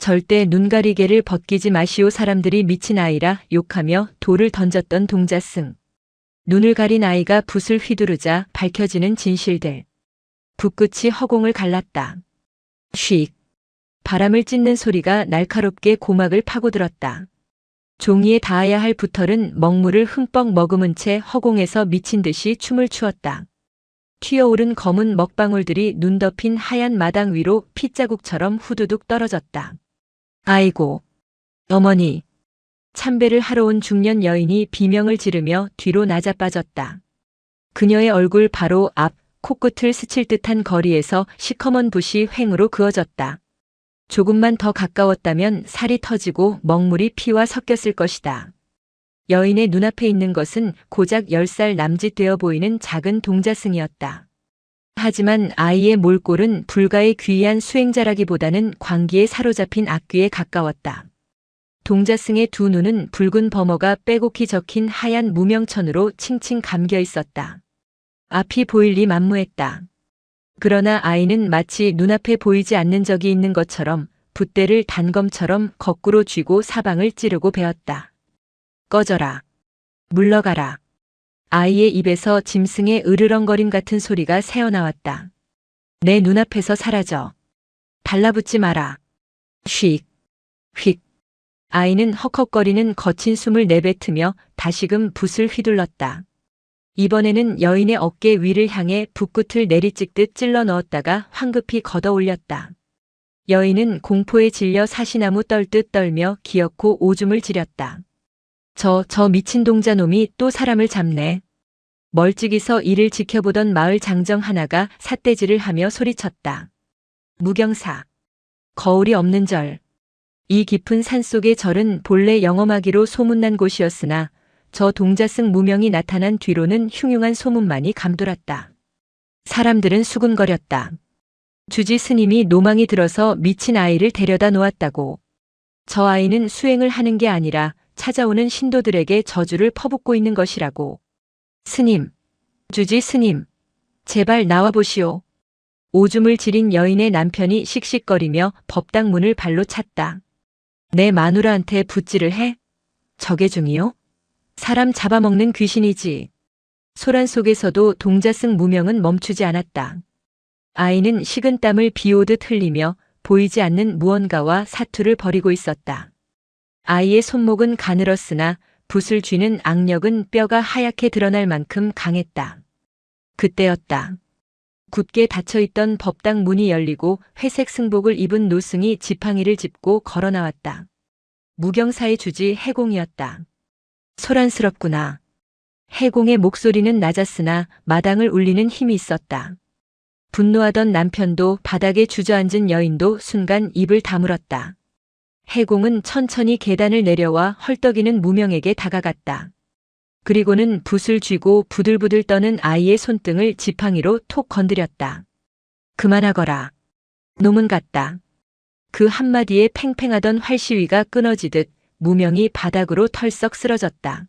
절대 눈가리개를 벗기지 마시오. 사람들이 미친 아이라 욕하며 돌을 던졌던 동자승. 눈을 가린 아이가 붓을 휘두르자 밝혀지는 진실들. 붓끝이 허공을 갈랐다. 쉭. 바람을 찢는 소리가 날카롭게 고막을 파고들었다. 종이에 닿아야 할 붓털은 먹물을 흠뻑 머금은 채 허공에서 미친 듯이 춤을 추었다. 튀어오른 검은 먹방울들이 눈 덮인 하얀 마당 위로 핏자국처럼 후두둑 떨어졌다. 아이고, 어머니. 참배를 하러 온 중년 여인이 비명을 지르며 뒤로 나자빠졌다. 그녀의 얼굴 바로 앞 코끝을 스칠 듯한 거리에서 시커먼 붓이 횡으로 그어졌다. 조금만 더 가까웠다면 살이 터지고 먹물이 피와 섞였을 것이다. 여인의 눈앞에 있는 것은 고작 10살 남짓 되어 보이는 작은 동자승이었다. 하지만 아이의 몰골은 불가의 귀한 수행자라기보다는 광기에 사로잡힌 악귀에 가까웠다. 동자승의 두 눈은 붉은 범어가 빼곡히 적힌 하얀 무명천으로 칭칭 감겨 있었다. 앞이 보일 리 만무했다. 그러나 아이는 마치 눈앞에 보이지 않는 적이 있는 것처럼 붓대를 단검처럼 거꾸로 쥐고 사방을 찌르고 베었다. 꺼져라. 물러가라. 아이의 입에서 짐승의 으르렁거림 같은 소리가 새어나왔다. 내 눈앞에서 사라져. 달라붙지 마라. 휙. 휙. 아이는 헉헉거리는 거친 숨을 내뱉으며 다시금 붓을 휘둘렀다. 이번에는 여인의 어깨 위를 향해 붓끝을 내리찍듯 찔러 넣었다가 황급히 걷어 올렸다. 여인은 공포에 질려 사시나무 떨듯 떨며 기어코 오줌을 지렸다. 저 미친 동자놈이 또 사람을 잡네. 멀찍이서 이를 지켜보던 마을 장정 하나가 삿대질을 하며 소리쳤다. 무경사. 거울이 없는 절. 이 깊은 산속의 절은 본래 영험하기로 소문난 곳이었으나 저 동자승 무명이 나타난 뒤로는 흉흉한 소문만이 감돌았다. 사람들은 수군거렸다. 주지 스님이 노망이 들어서 미친 아이를 데려다 놓았다고. 저 아이는 수행을 하는 게 아니라 찾아오는 신도들에게 저주를 퍼붓고 있는 것이라고. 스님, 주지 스님, 제발 나와보시오. 오줌을 지린 여인의 남편이 씩씩거리며 법당 문을 발로 찼다. 내 마누라한테 붓질을 해? 저게 중이요? 사람 잡아먹는 귀신이지. 소란 속에서도 동자승 무명은 멈추지 않았다. 아이는 식은 땀을 비오듯 흘리며 보이지 않는 무언가와 사투를 벌이고 있었다. 아이의 손목은 가늘었으나 붓을 쥐는 악력은 뼈가 하얗게 드러날 만큼 강했다. 그때였다. 굳게 닫혀있던 법당 문이 열리고 회색 승복을 입은 노승이 지팡이를 짚고 걸어 나왔다. 무경사의 주지 해공이었다. 소란스럽구나. 해공의 목소리는 낮았으나 마당을 울리는 힘이 있었다. 분노하던 남편도 바닥에 주저앉은 여인도 순간 입을 다물었다. 해공은 천천히 계단을 내려와 헐떡이는 무명에게 다가갔다. 그리고는 붓을 쥐고 부들부들 떠는 아이의 손등을 지팡이로 톡 건드렸다. 그만하거라. 놈은 같다. 그 한마디에 팽팽하던 활시위가 끊어지듯 무명이 바닥으로 털썩 쓰러졌다.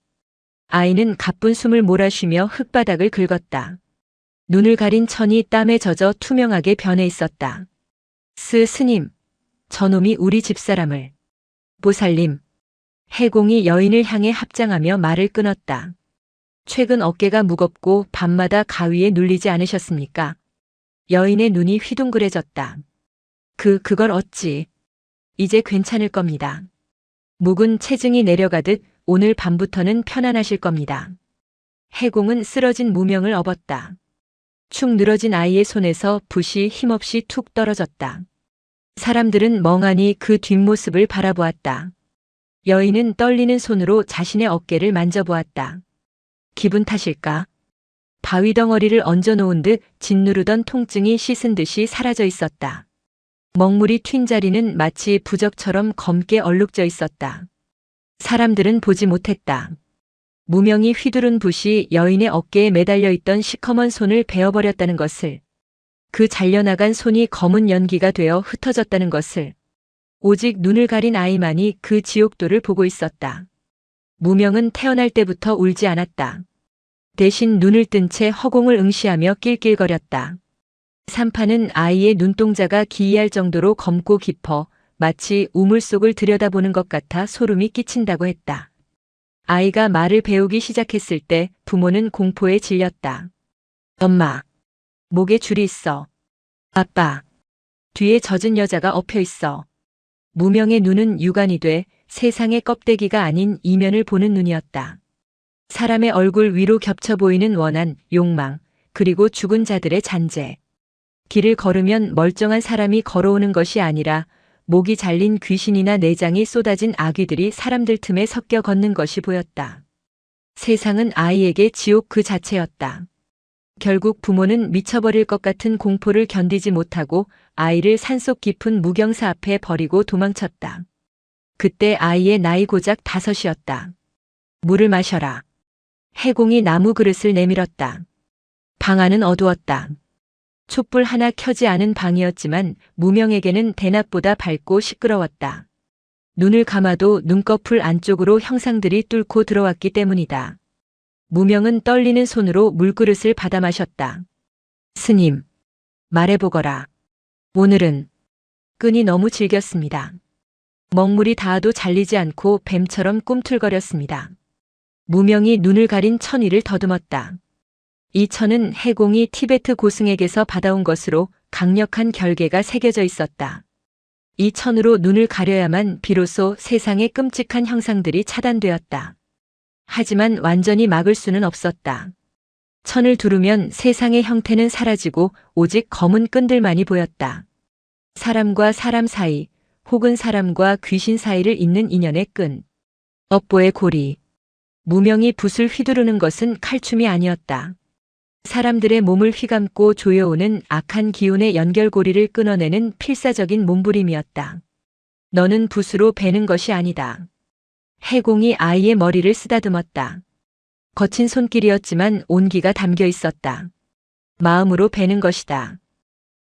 아이는 가쁜 숨을 몰아쉬며 흙바닥을 긁었다. 눈을 가린 천이 땀에 젖어 투명하게 변해 있었다. 스님, 저놈이 우리 집사람을. 보살님. 해공이 여인을 향해 합장하며 말을 끊었다. 최근 어깨가 무겁고 밤마다 가위에 눌리지 않으셨습니까? 여인의 눈이 휘둥그레졌다. 그걸 어찌. 이제 괜찮을 겁니다. 묵은 체증이 내려가듯 오늘 밤부터는 편안하실 겁니다. 해공은 쓰러진 무명을 업었다. 축 늘어진 아이의 손에서 붓이 힘없이 툭 떨어졌다. 사람들은 멍하니 그 뒷모습을 바라보았다. 여인은 떨리는 손으로 자신의 어깨를 만져보았다. 기분 탓일까? 바위 덩어리를 얹어놓은 듯 짓누르던 통증이 씻은 듯이 사라져 있었다. 먹물이 튄 자리는 마치 부적처럼 검게 얼룩져 있었다. 사람들은 보지 못했다. 무명이 휘두른 붓이 여인의 어깨에 매달려 있던 시커먼 손을 베어버렸다는 것을, 그 잘려나간 손이 검은 연기가 되어 흩어졌다는 것을, 오직 눈을 가린 아이만이 그 지옥도를 보고 있었다. 무명은 태어날 때부터 울지 않았다. 대신 눈을 뜬 채 허공을 응시하며 낄낄거렸다. 산파는 아이의 눈동자가 기이할 정도로 검고 깊어 마치 우물 속을 들여다보는 것 같아 소름이 끼친다고 했다. 아이가 말을 배우기 시작했을 때 부모는 공포에 질렸다. 엄마, 목에 줄이 있어. 아빠, 뒤에 젖은 여자가 엎여 있어. 무명의 눈은 유관이 돼 세상의 껍데기가 아닌 이면을 보는 눈이었다. 사람의 얼굴 위로 겹쳐 보이는 원한, 욕망, 그리고 죽은 자들의 잔재. 길을 걸으면 멀쩡한 사람이 걸어오는 것이 아니라 목이 잘린 귀신이나 내장이 쏟아진 아귀들이 사람들 틈에 섞여 걷는 것이 보였다. 세상은 아이에게 지옥 그 자체였다. 결국 부모는 미쳐버릴 것 같은 공포를 견디지 못하고 아이를 산속 깊은 무경사 앞에 버리고 도망쳤다. 그때 아이의 나이 고작 5이었다. 물을 마셔라. 해공이 나무 그릇을 내밀었다. 방 안은 어두웠다. 촛불 하나 켜지 않은 방이었지만 무명에게는 대낮보다 밝고 시끄러웠다. 눈을 감아도 눈꺼풀 안쪽으로 형상들이 뚫고 들어왔기 때문이다. 무명은 떨리는 손으로 물그릇을 받아 마셨다. 스님, 말해보거라. 오늘은 끈이 너무 질겼습니다. 먹물이 닿아도 잘리지 않고 뱀처럼 꿈틀거렸습니다. 무명이 눈을 가린 천 위를 더듬었다. 이 천은 해공이 티베트 고승에게서 받아온 것으로 강력한 결계가 새겨져 있었다. 이 천으로 눈을 가려야만 비로소 세상의 끔찍한 형상들이 차단되었다. 하지만 완전히 막을 수는 없었다. 천을 두르면 세상의 형태는 사라지고 오직 검은 끈들만이 보였다. 사람과 사람 사이, 혹은 사람과 귀신 사이를 잇는 인연의 끈. 업보의 고리. 무명이 붓을 휘두르는 것은 칼춤이 아니었다. 사람들의 몸을 휘감고 조여오는 악한 기운의 연결고리를 끊어내는 필사적인 몸부림이었다. 너는 붓으로 베는 것이 아니다. 해공이 아이의 머리를 쓰다듬었다. 거친 손길이었지만 온기가 담겨 있었다. 마음으로 베는 것이다.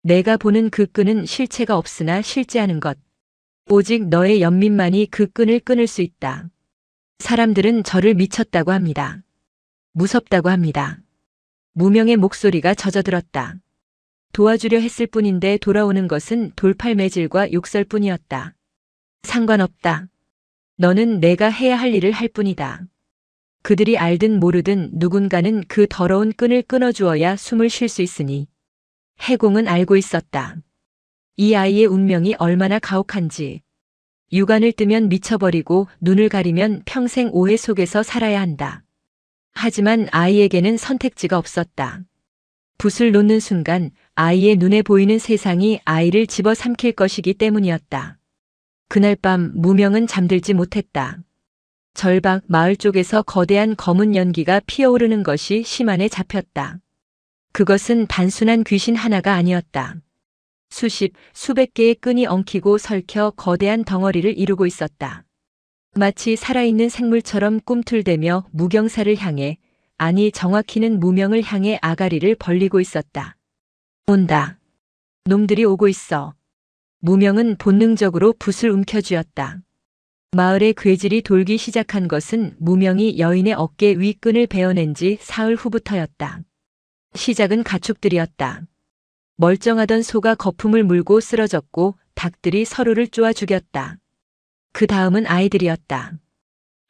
내가 보는 그 끈은 실체가 없으나 실제하는 것. 오직 너의 연민만이 그 끈을 끊을 수 있다. 사람들은 저를 미쳤다고 합니다. 무섭다고 합니다. 무명의 목소리가 젖어들었다. 도와주려 했을 뿐인데 돌아오는 것은 돌팔매질과 욕설뿐이었다. 상관없다. 너는 내가 해야 할 일을 할 뿐이다. 그들이 알든 모르든 누군가는 그 더러운 끈을 끊어주어야 숨을 쉴 수 있으니. 해공은 알고 있었다. 이 아이의 운명이 얼마나 가혹한지. 육안을 뜨면 미쳐버리고 눈을 가리면 평생 오해 속에서 살아야 한다. 하지만 아이에게는 선택지가 없었다. 붓을 놓는 순간 아이의 눈에 보이는 세상이 아이를 집어삼킬 것이기 때문이었다. 그날 밤 무명은 잠들지 못했다. 절박 마을 쪽에서 거대한 검은 연기가 피어오르는 것이 심한에 잡혔다. 그것은 단순한 귀신 하나가 아니었다. 수십, 수백 개의 끈이 엉키고 설켜 거대한 덩어리를 이루고 있었다. 마치 살아있는 생물처럼 꿈틀대며 무경사를 향해, 아니 정확히는 무명을 향해 아가리를 벌리고 있었다. 온다. 놈들이 오고 있어. 무명은 본능적으로 붓을 움켜쥐었다. 마을의 괴질이 돌기 시작한 것은 무명이 여인의 어깨 위 끈을 베어낸 지 사흘 후부터였다. 시작은 가축들이었다. 멀쩡하던 소가 거품을 물고 쓰러졌고 닭들이 서로를 쪼아 죽였다. 그 다음은 아이들이었다.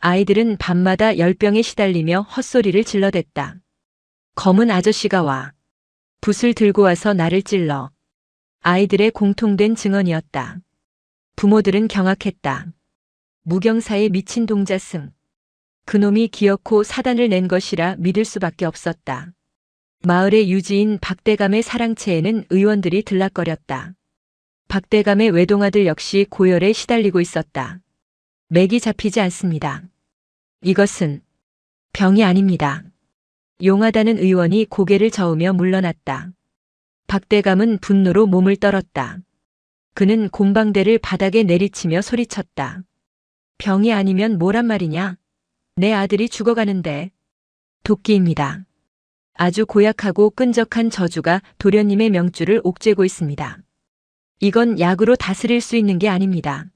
아이들은 밤마다 열병에 시달리며 헛소리를 질러댔다. 검은 아저씨가 와. 붓을 들고 와서 나를 찔러. 아이들의 공통된 증언이었다. 부모들은 경악했다. 무경사의 미친 동자승. 그놈이 기어코 사단을 낸 것이라 믿을 수밖에 없었다. 마을의 유지인 박대감의 사랑채에는 의원들이 들락거렸다. 박대감의 외동아들 역시 고열에 시달리고 있었다. 맥이 잡히지 않습니다. 이것은 병이 아닙니다. 용하다는 의원이 고개를 저으며 물러났다. 박대감은 분노로 몸을 떨었다. 그는 곰방대를 바닥에 내리치며 소리쳤다. 병이 아니면 뭐란 말이냐? 내 아들이 죽어가는데. 도끼입니다. 아주 고약하고 끈적한 저주가 도련님의 명줄을 옥죄고 있습니다. 이건 약으로 다스릴 수 있는 게 아닙니다.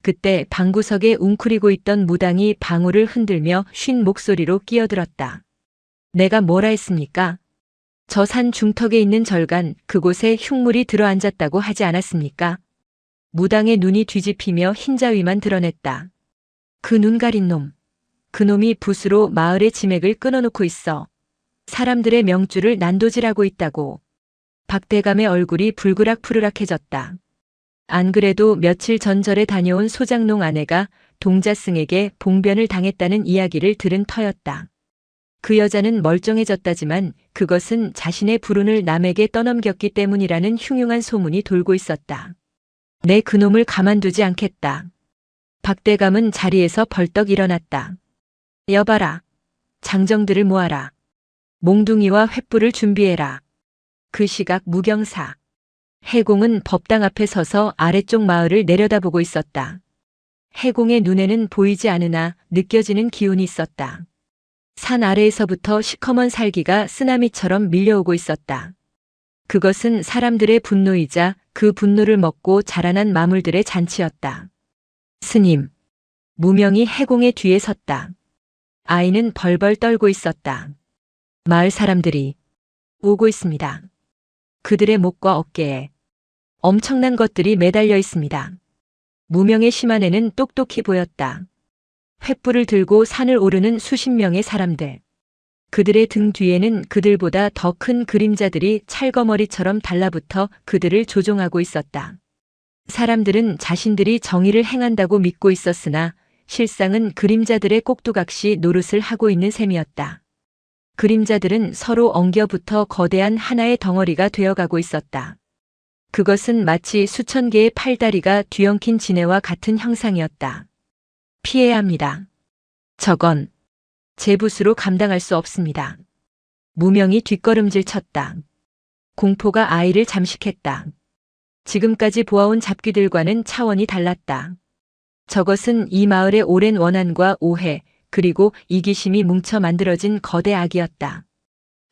그때 방구석에 웅크리고 있던 무당이 방울을 흔들며 쉰 목소리로 끼어들었다. 내가 뭐라 했습니까? 저 산 중턱에 있는 절간 그곳에 흉물이 들어앉았다고 하지 않았습니까? 무당의 눈이 뒤집히며 흰자위만 드러냈다. 그 눈 가린 놈. 그놈이 붓으로 마을의 지맥을 끊어놓고 있어. 사람들의 명줄을 난도질하고 있다고. 박대감의 얼굴이 불그락푸르락해졌다. 안 그래도 며칠 전 절에 다녀온 소장농 아내가 동자승에게 봉변을 당했다는 이야기를 들은 터였다. 그 여자는 멀쩡해졌다지만 그것은 자신의 불운을 남에게 떠넘겼기 때문이라는 흉흉한 소문이 돌고 있었다. 내 그놈을 가만두지 않겠다. 박대감은 자리에서 벌떡 일어났다. 여봐라. 장정들을 모아라. 몽둥이와 횃불을 준비해라. 그 시각 무경사. 해공은 법당 앞에 서서 아래쪽 마을을 내려다보고 있었다. 해공의 눈에는 보이지 않으나 느껴지는 기운이 있었다. 산 아래에서부터 시커먼 살기가 쓰나미처럼 밀려오고 있었다. 그것은 사람들의 분노이자 그 분노를 먹고 자라난 마물들의 잔치였다. 스님. 무명이 해공의 뒤에 섰다. 아이는 벌벌 떨고 있었다. 마을 사람들이 오고 있습니다. 그들의 목과 어깨에 엄청난 것들이 매달려 있습니다. 무명의 심한에는 똑똑히 보였다. 횃불을 들고 산을 오르는 수십 명의 사람들. 그들의 등 뒤에는 그들보다 더 큰 그림자들이 찰거머리처럼 달라붙어 그들을 조종하고 있었다. 사람들은 자신들이 정의를 행한다고 믿고 있었으나 실상은 그림자들의 꼭두각시 노릇을 하고 있는 셈이었다. 그림자들은 서로 엉겨붙어 거대한 하나의 덩어리가 되어가고 있었다. 그것은 마치 수천 개의 팔다리가 뒤엉킨 지네와 같은 형상이었다. 피해야 합니다. 저건 제 붓으로 감당할 수 없습니다. 무명이 뒷걸음질 쳤다. 공포가 아이를 잠식했다. 지금까지 보아온 잡귀들과는 차원이 달랐다. 저것은 이 마을의 오랜 원한과 오해, 그리고 이기심이 뭉쳐 만들어진 거대 악이었다.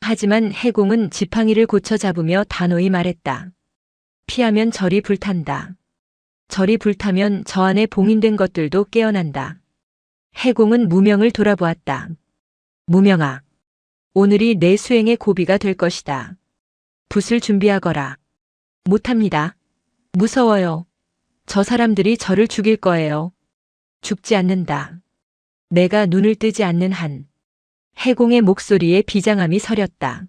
하지만 해공은 지팡이를 고쳐 잡으며 단호히 말했다. 피하면 절이 불탄다. 절이 불타면 저 안에 봉인된 것들도 깨어난다. 해공은 무명을 돌아보았다. 무명아, 오늘이 내 수행의 고비가 될 것이다. 붓을 준비하거라. 못합니다. 무서워요. 저 사람들이 저를 죽일 거예요. 죽지 않는다. 내가 눈을 뜨지 않는 한. 해공의 목소리에 비장함이 서렸다.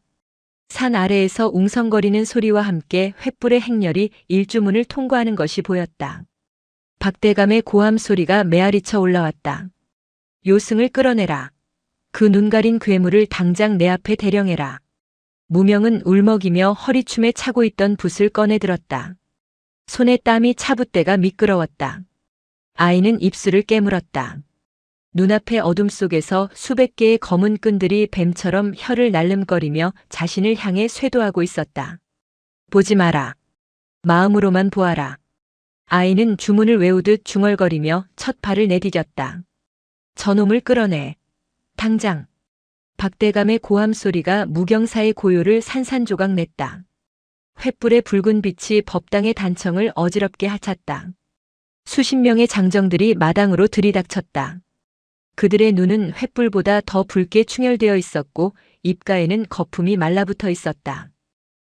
산 아래에서 웅성거리는 소리와 함께 횃불의 행렬이 일주문을 통과하는 것이 보였다. 박대감의 고함 소리가 메아리쳐 올라왔다. 요승을 끌어내라. 그 눈 가린 괴물을 당장 내 앞에 대령해라. 무명은 울먹이며 허리춤에 차고 있던 붓을 꺼내 들었다. 손에 땀이 차붓대가 미끄러웠다. 아이는 입술을 깨물었다. 눈앞의 어둠 속에서 수백 개의 검은 끈들이 뱀처럼 혀를 날름거리며 자신을 향해 쇄도하고 있었다. 보지 마라. 마음으로만 보아라. 아이는 주문을 외우듯 중얼거리며 첫 발을 내디뎠다. 저놈을 끌어내. 당장. 박대감의 고함 소리가 무경사의 고요를 산산조각 냈다. 횃불의 붉은 빛이 법당의 단청을 어지럽게 하찼다. 수십 명의 장정들이 마당으로 들이닥쳤다. 그들의 눈은 횃불보다 더 붉게 충혈되어 있었고 입가에는 거품이 말라붙어 있었다.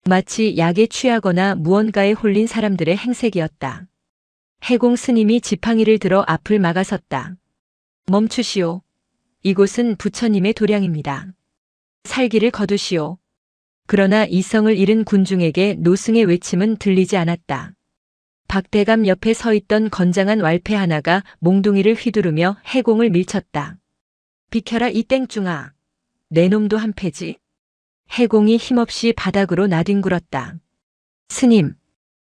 마치 약에 취하거나 무언가에 홀린 사람들의 행색이었다. 해공 스님이 지팡이를 들어 앞을 막아섰다. 멈추시오. 이곳은 부처님의 도량입니다. 살기를 거두시오. 그러나 이성을 잃은 군중에게 노승의 외침은 들리지 않았다. 박대감 옆에 서 있던 건장한 왈패 하나가 몽둥이를 휘두르며 해공을 밀쳤다. 비켜라 이 땡중아. 내 놈도 한 패지. 해공이 힘없이 바닥으로 나뒹굴었다. 스님.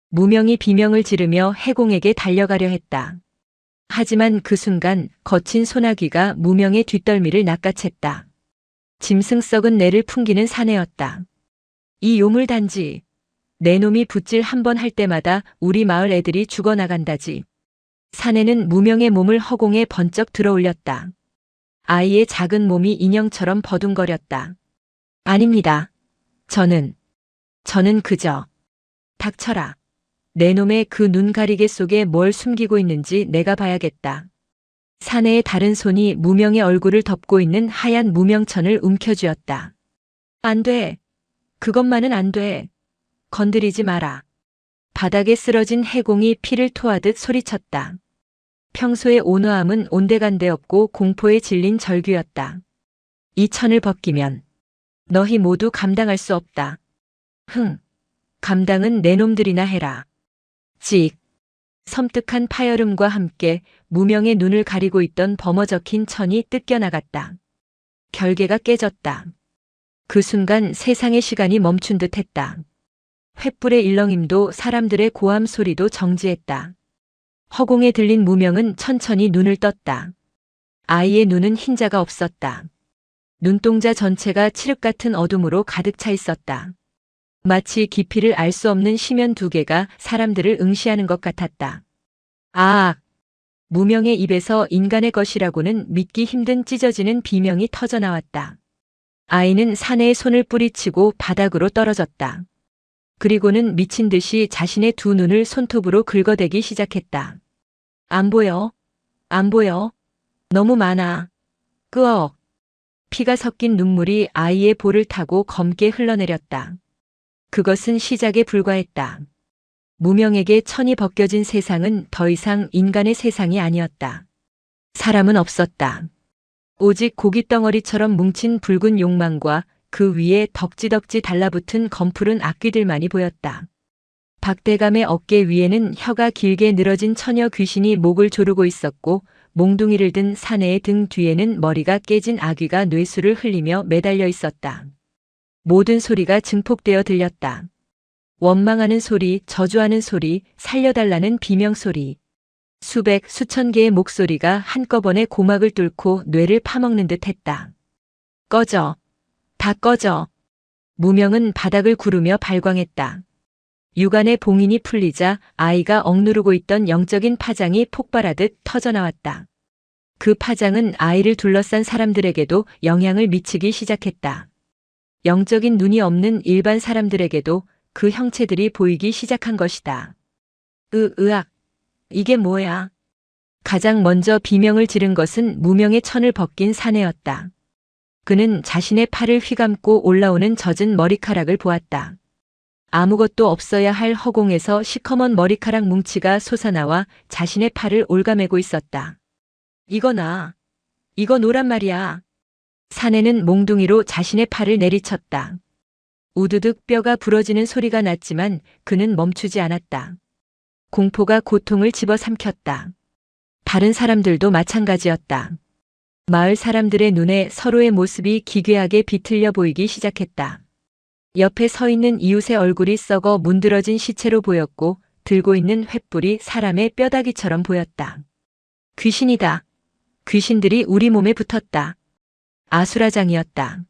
무명이 비명을 지르며 해공에게 달려가려 했다. 하지만 그 순간 거친 소나기가 무명의 뒷덜미를 낚아챘다. 짐승 썩은 내를 풍기는 사내였다. 이 요물단지. 내 놈이 붓질 한 번 할 때마다 우리 마을 애들이 죽어나간다지. 사내는 무명의 몸을 허공에 번쩍 들어올렸다. 아이의 작은 몸이 인형처럼 버둥거렸다. 아닙니다. 저는 그저. 닥쳐라. 내 놈의 그 눈 가리개 속에 뭘 숨기고 있는지 내가 봐야겠다. 사내의 다른 손이 무명의 얼굴을 덮고 있는 하얀 무명천을 움켜쥐었다. 안 돼. 그것만은 안 돼. 건드리지 마라. 바닥에 쓰러진 해공이 피를 토하듯 소리쳤다. 평소의 온화함은 온데간데 없고 공포에 질린 절규였다. 이 천을 벗기면 너희 모두 감당할 수 없다. 감당은 내 놈들이나 해라. 찍. 섬뜩한 파열음과 함께 무명의 눈을 가리고 있던 범어적힌 천이 뜯겨나갔다. 결계가 깨졌다. 그 순간 세상의 시간이 멈춘 듯 했다. 횃불의 일렁임도 사람들의 고함 소리도 정지했다. 허공에 들린 무명은 천천히 눈을 떴다. 아이의 눈은 흰자가 없었다. 눈동자 전체가 칠흑 같은 어둠으로 가득 차 있었다. 마치 깊이를 알 수 없는 심연 두 개가 사람들을 응시하는 것 같았다. 아! 무명의 입에서 인간의 것이라고는 믿기 힘든 찢어지는 비명이 터져나왔다. 아이는 사내의 손을 뿌리치고 바닥으로 떨어졌다. 그리고는 미친 듯이 자신의 두 눈을 손톱으로 긁어대기 시작했다. 안 보여. 안 보여. 너무 많아. 끄억. 피가 섞인 눈물이 아이의 볼을 타고 검게 흘러내렸다. 그것은 시작에 불과했다. 무명에게 천이 벗겨진 세상은 더 이상 인간의 세상이 아니었다. 사람은 없었다. 오직 고깃덩어리처럼 뭉친 붉은 욕망과 그 위에 덕지덕지 달라붙은 검푸른 악귀들만이 보였다. 박대감의 어깨 위에는 혀가 길게 늘어진 처녀 귀신이 목을 조르고 있었고 몽둥이를 든 사내의 등 뒤에는 머리가 깨진 아귀가 뇌수를 흘리며 매달려 있었다. 모든 소리가 증폭되어 들렸다. 원망하는 소리, 저주하는 소리, 살려달라는 비명소리. 수백, 수천 개의 목소리가 한꺼번에 고막을 뚫고 뇌를 파먹는 듯 했다. 꺼져. 다 꺼져. 무명은 바닥을 구르며 발광했다. 육안의 봉인이 풀리자 아이가 억누르고 있던 영적인 파장이 폭발하듯 터져나왔다. 그 파장은 아이를 둘러싼 사람들에게도 영향을 미치기 시작했다. 영적인 눈이 없는 일반 사람들에게도 그 형체들이 보이기 시작한 것이다. 으악. 이게 뭐야? 가장 먼저 비명을 지른 것은 무명의 천을 벗긴 사내였다. 그는 자신의 팔을 휘감고 올라오는 젖은 머리카락을 보았다. 아무것도 없어야 할 허공에서 시커먼 머리카락 뭉치가 솟아나와 자신의 팔을 올가매고 있었다. 이거 노란 말이야. 사내는 몽둥이로 자신의 팔을 내리쳤다. 우두둑 뼈가 부러지는 소리가 났지만 그는 멈추지 않았다. 공포가 고통을 집어삼켰다. 다른 사람들도 마찬가지였다. 마을 사람들의 눈에 서로의 모습이 기괴하게 비틀려 보이기 시작했다. 옆에 서 있는 이웃의 얼굴이 썩어 문드러진 시체로 보였고 들고 있는 횃불이 사람의 뼈다귀처럼 보였다. 귀신이다. 귀신들이 우리 몸에 붙었다. 아수라장이었다.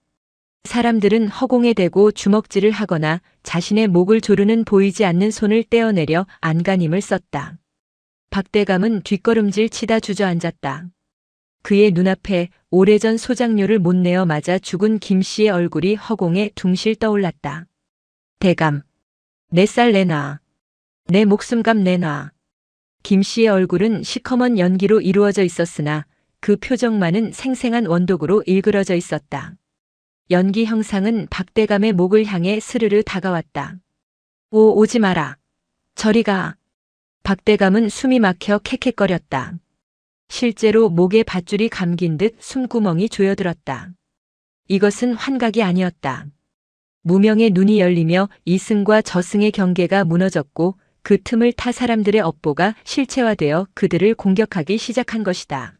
사람들은 허공에 대고 주먹질을 하거나 자신의 목을 조르는 보이지 않는 손을 떼어내려 안간힘을 썼다. 박대감은 뒷걸음질 치다 주저앉았다. 그의 눈앞에 오래전 소장료를 못 내어 맞아 죽은 김씨의 얼굴이 허공에 둥실 떠올랐다. 대감, 내 쌀 내놔. 내 목숨값 내놔. 김씨의 얼굴은 시커먼 연기로 이루어져 있었으나 그 표정만은 생생한 원독으로 일그러져 있었다. 연기 형상은 박대감의 목을 향해 스르르 다가왔다. 오지 마라. 저리 가. 박대감은 숨이 막혀 캑캑거렸다. 실제로 목에 밧줄이 감긴 듯 숨구멍이 조여들었다. 이것은 환각이 아니었다. 무명의 눈이 열리며 이승과 저승의 경계가 무너졌고 그 틈을 타 사람들의 업보가 실체화되어 그들을 공격하기 시작한 것이다.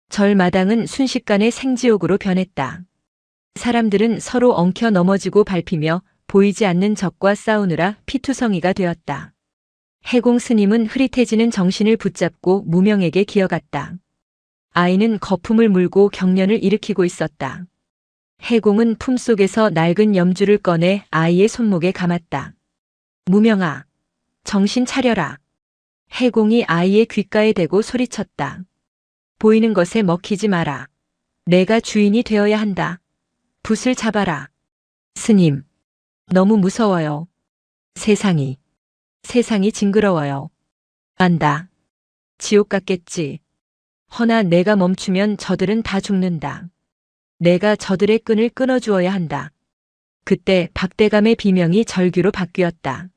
절마당은 순식간에 생지옥으로 변했다. 사람들은 서로 엉켜 넘어지고 밟히며 보이지 않는 적과 싸우느라 피투성이가 되었다. 해공 스님은 흐릿해지는 정신을 붙잡고 무명에게 기어갔다. 아이는 거품을 물고 경련을 일으키고 있었다. 해공은 품속에서 낡은 염주를 꺼내 아이의 손목에 감았다. 무명아, 정신 차려라. 해공이 아이의 귓가에 대고 소리쳤다. 보이는 것에 먹히지 마라. 내가 주인이 되어야 한다. 붓을 잡아라. 스님, 너무 무서워요. 세상이 징그러워요. 안다. 지옥 같겠지. 허나 내가 멈추면 저들은 다 죽는다. 내가 저들의 끈을 끊어주어야 한다. 그때 박대감의 비명이 절규로 바뀌었다.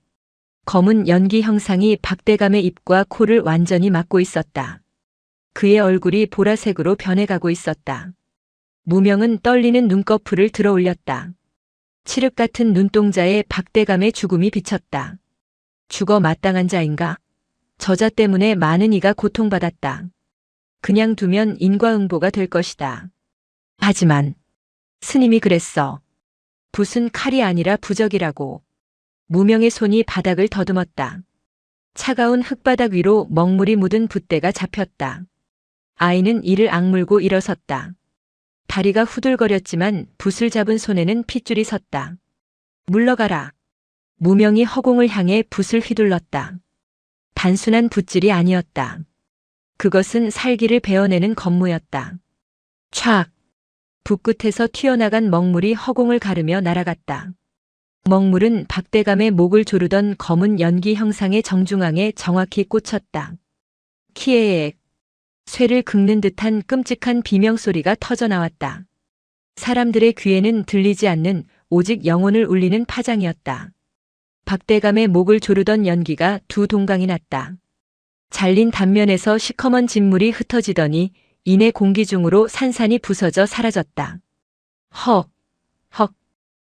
검은 연기 형상이 박대감의 입과 코를 완전히 막고 있었다. 그의 얼굴이 보라색으로 변해가고 있었다. 무명은 떨리는 눈꺼풀을 들어 올렸다. 칠흑 같은 눈동자에 박대감의 죽음이 비쳤다. 죽어 마땅한 자인가? 저자 때문에 많은 이가 고통받았다. 그냥 두면 인과응보가 될 것이다. 하지만 스님이 그랬어. 붓은 칼이 아니라 부적이라고. 무명의 손이 바닥을 더듬었다. 차가운 흙바닥 위로 먹물이 묻은 붓대가 잡혔다. 아이는 이를 악물고 일어섰다. 다리가 후들거렸지만 붓을 잡은 손에는 핏줄이 섰다. 물러가라. 무명이 허공을 향해 붓을 휘둘렀다. 단순한 붓질이 아니었다. 그것은 살기를 베어내는 검무였다. 촥! 붓끝에서 튀어나간 먹물이 허공을 가르며 날아갔다. 먹물은 박대감의 목을 조르던 검은 연기 형상의 정중앙에 정확히 꽂혔다. 키에액! 쇠를 긁는 듯한 끔찍한 비명소리가 터져나왔다. 사람들의 귀에는 들리지 않는 오직 영혼을 울리는 파장이었다. 박대감의 목을 조르던 연기가 두 동강이 났다. 잘린 단면에서 시커먼 진물이 흩어지더니 이내 공기 중으로 산산이 부서져 사라졌다. 헉! 헉!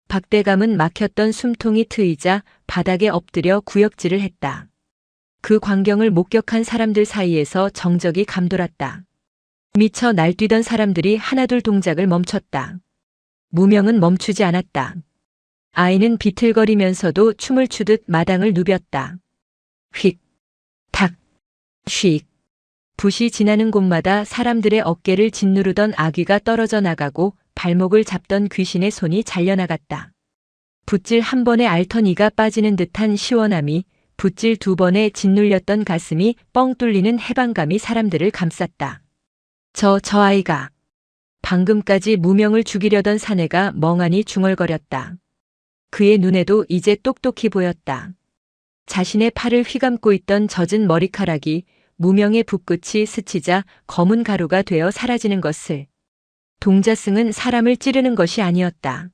박대감은 막혔던 숨통이 트이자 바닥에 엎드려 구역질을 했다. 그 광경을 목격한 사람들 사이에서 정적이 감돌았다. 미쳐 날뛰던 사람들이 하나둘 동작을 멈췄다. 무명은 멈추지 않았다. 아이는 비틀거리면서도 춤을 추듯 마당을 누볐다. 휙! 탁! 휙! 붓이 지나는 곳마다 사람들의 어깨를 짓누르던 아귀가 떨어져 나가고 발목을 잡던 귀신의 손이 잘려나갔다. 붓질 한 번에 앓던 이가 빠지는 듯한 시원함이, 붓질 두 번에 짓눌렸던 가슴이 뻥 뚫리는 해방감이 사람들을 감쌌다. 저 아이가. 방금까지 무명을 죽이려던 사내가 멍하니 중얼거렸다. 그의 눈에도 이제 똑똑히 보였다. 자신의 팔을 휘감고 있던 젖은 머리카락이 무명의 붓끝이 스치자 검은 가루가 되어 사라지는 것을. 동자승은 사람을 찌르는 것이 아니었다.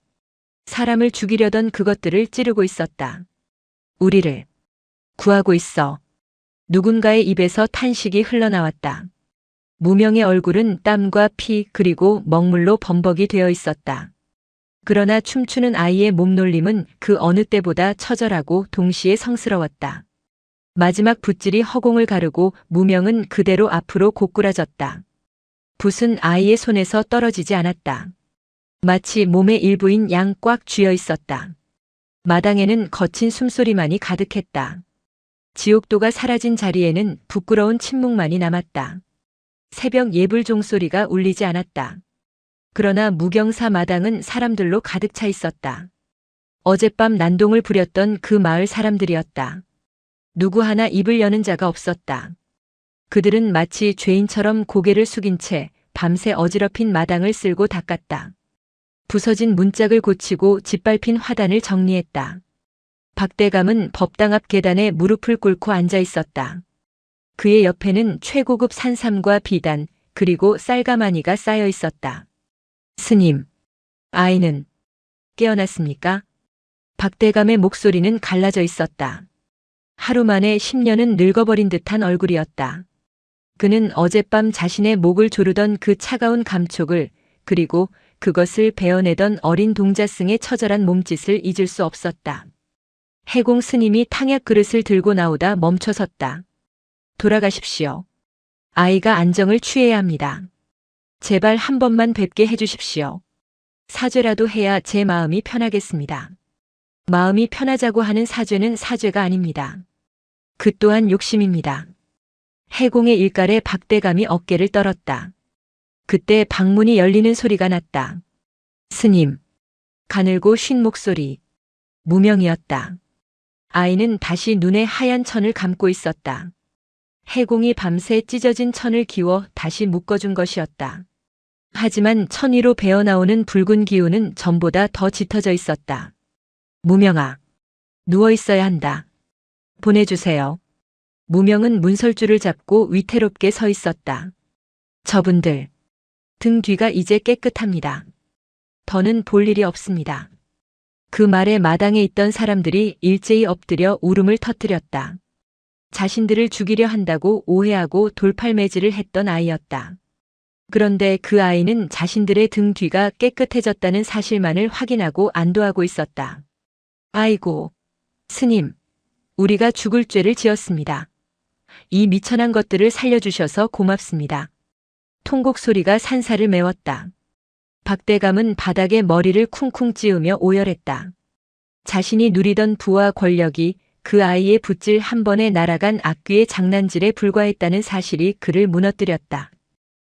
사람을 죽이려던 그것들을 찌르고 있었다. 우리를 구하고 있어. 누군가의 입에서 탄식이 흘러나왔다. 무명의 얼굴은 땀과 피 그리고 먹물로 범벅이 되어 있었다. 그러나 춤추는 아이의 몸놀림은 그 어느 때보다 처절하고 동시에 성스러웠다. 마지막 붓질이 허공을 가르고 무명은 그대로 앞으로 고꾸라졌다. 붓은 아이의 손에서 떨어지지 않았다. 마치 몸의 일부인 양 꽉 쥐어 있었다. 마당에는 거친 숨소리만이 가득했다. 지옥도가 사라진 자리에는 부끄러운 침묵만이 남았다. 새벽 예불 종소리가 울리지 않았다. 그러나 무경사 마당은 사람들로 가득 차 있었다. 어젯밤 난동을 부렸던 그 마을 사람들이었다. 누구 하나 입을 여는 자가 없었다. 그들은 마치 죄인처럼 고개를 숙인 채 밤새 어지럽힌 마당을 쓸고 닦았다. 부서진 문짝을 고치고 짓밟힌 화단을 정리했다. 박대감은 법당 앞 계단에 무릎을 꿇고 앉아 있었다. 그의 옆에는 최고급 산삼과 비단, 그리고 쌀가마니가 쌓여 있었다. 스님, 아이는 깨어났습니까? 박대감의 목소리는 갈라져 있었다. 하루 만에 10년은 늙어버린 듯한 얼굴이었다. 그는 어젯밤 자신의 목을 조르던 그 차가운 감촉을, 그리고 그것을 베어내던 어린 동자승의 처절한 몸짓을 잊을 수 없었다. 해공 스님이 탕약 그릇을 들고 나오다 멈춰섰다. 돌아가십시오. 아이가 안정을 취해야 합니다. 제발 한 번만 뵙게 해주십시오. 사죄라도 해야 제 마음이 편하겠습니다. 마음이 편하자고 하는 사죄는 사죄가 아닙니다. 그 또한 욕심입니다. 해공의 일갈에 박대감이 어깨를 떨었다. 그때 방문이 열리는 소리가 났다. 스님. 가늘고 쉰 목소리. 무명이었다. 아이는 다시 눈에 하얀 천을 감고 있었다. 해공이 밤새 찢어진 천을 기워 다시 묶어준 것이었다. 하지만 천 위로 배어나오는 붉은 기운은 전보다 더 짙어져 있었다. 무명아. 누워 있어야 한다. 보내주세요. 무명은 문설주를 잡고 위태롭게 서 있었다. 저분들. 등 뒤가 이제 깨끗합니다. 더는 볼 일이 없습니다. 그 말에 마당에 있던 사람들이 일제히 엎드려 울음을 터뜨렸다. 자신들을 죽이려 한다고 오해하고 돌팔매질을 했던 아이였다. 그런데 그 아이는 자신들의 등 뒤가 깨끗해졌다는 사실만을 확인하고 안도하고 있었다. 아이고, 스님, 우리가 죽을 죄를 지었습니다. 이 미천한 것들을 살려주셔서 고맙습니다. 통곡 소리가 산사를 메웠다. 박대감은 바닥에 머리를 쿵쿵 찌우며 오열했다. 자신이 누리던 부와 권력이 그 아이의 붓질 한 번에 날아간 악귀의 장난질에 불과했다는 사실이 그를 무너뜨렸다.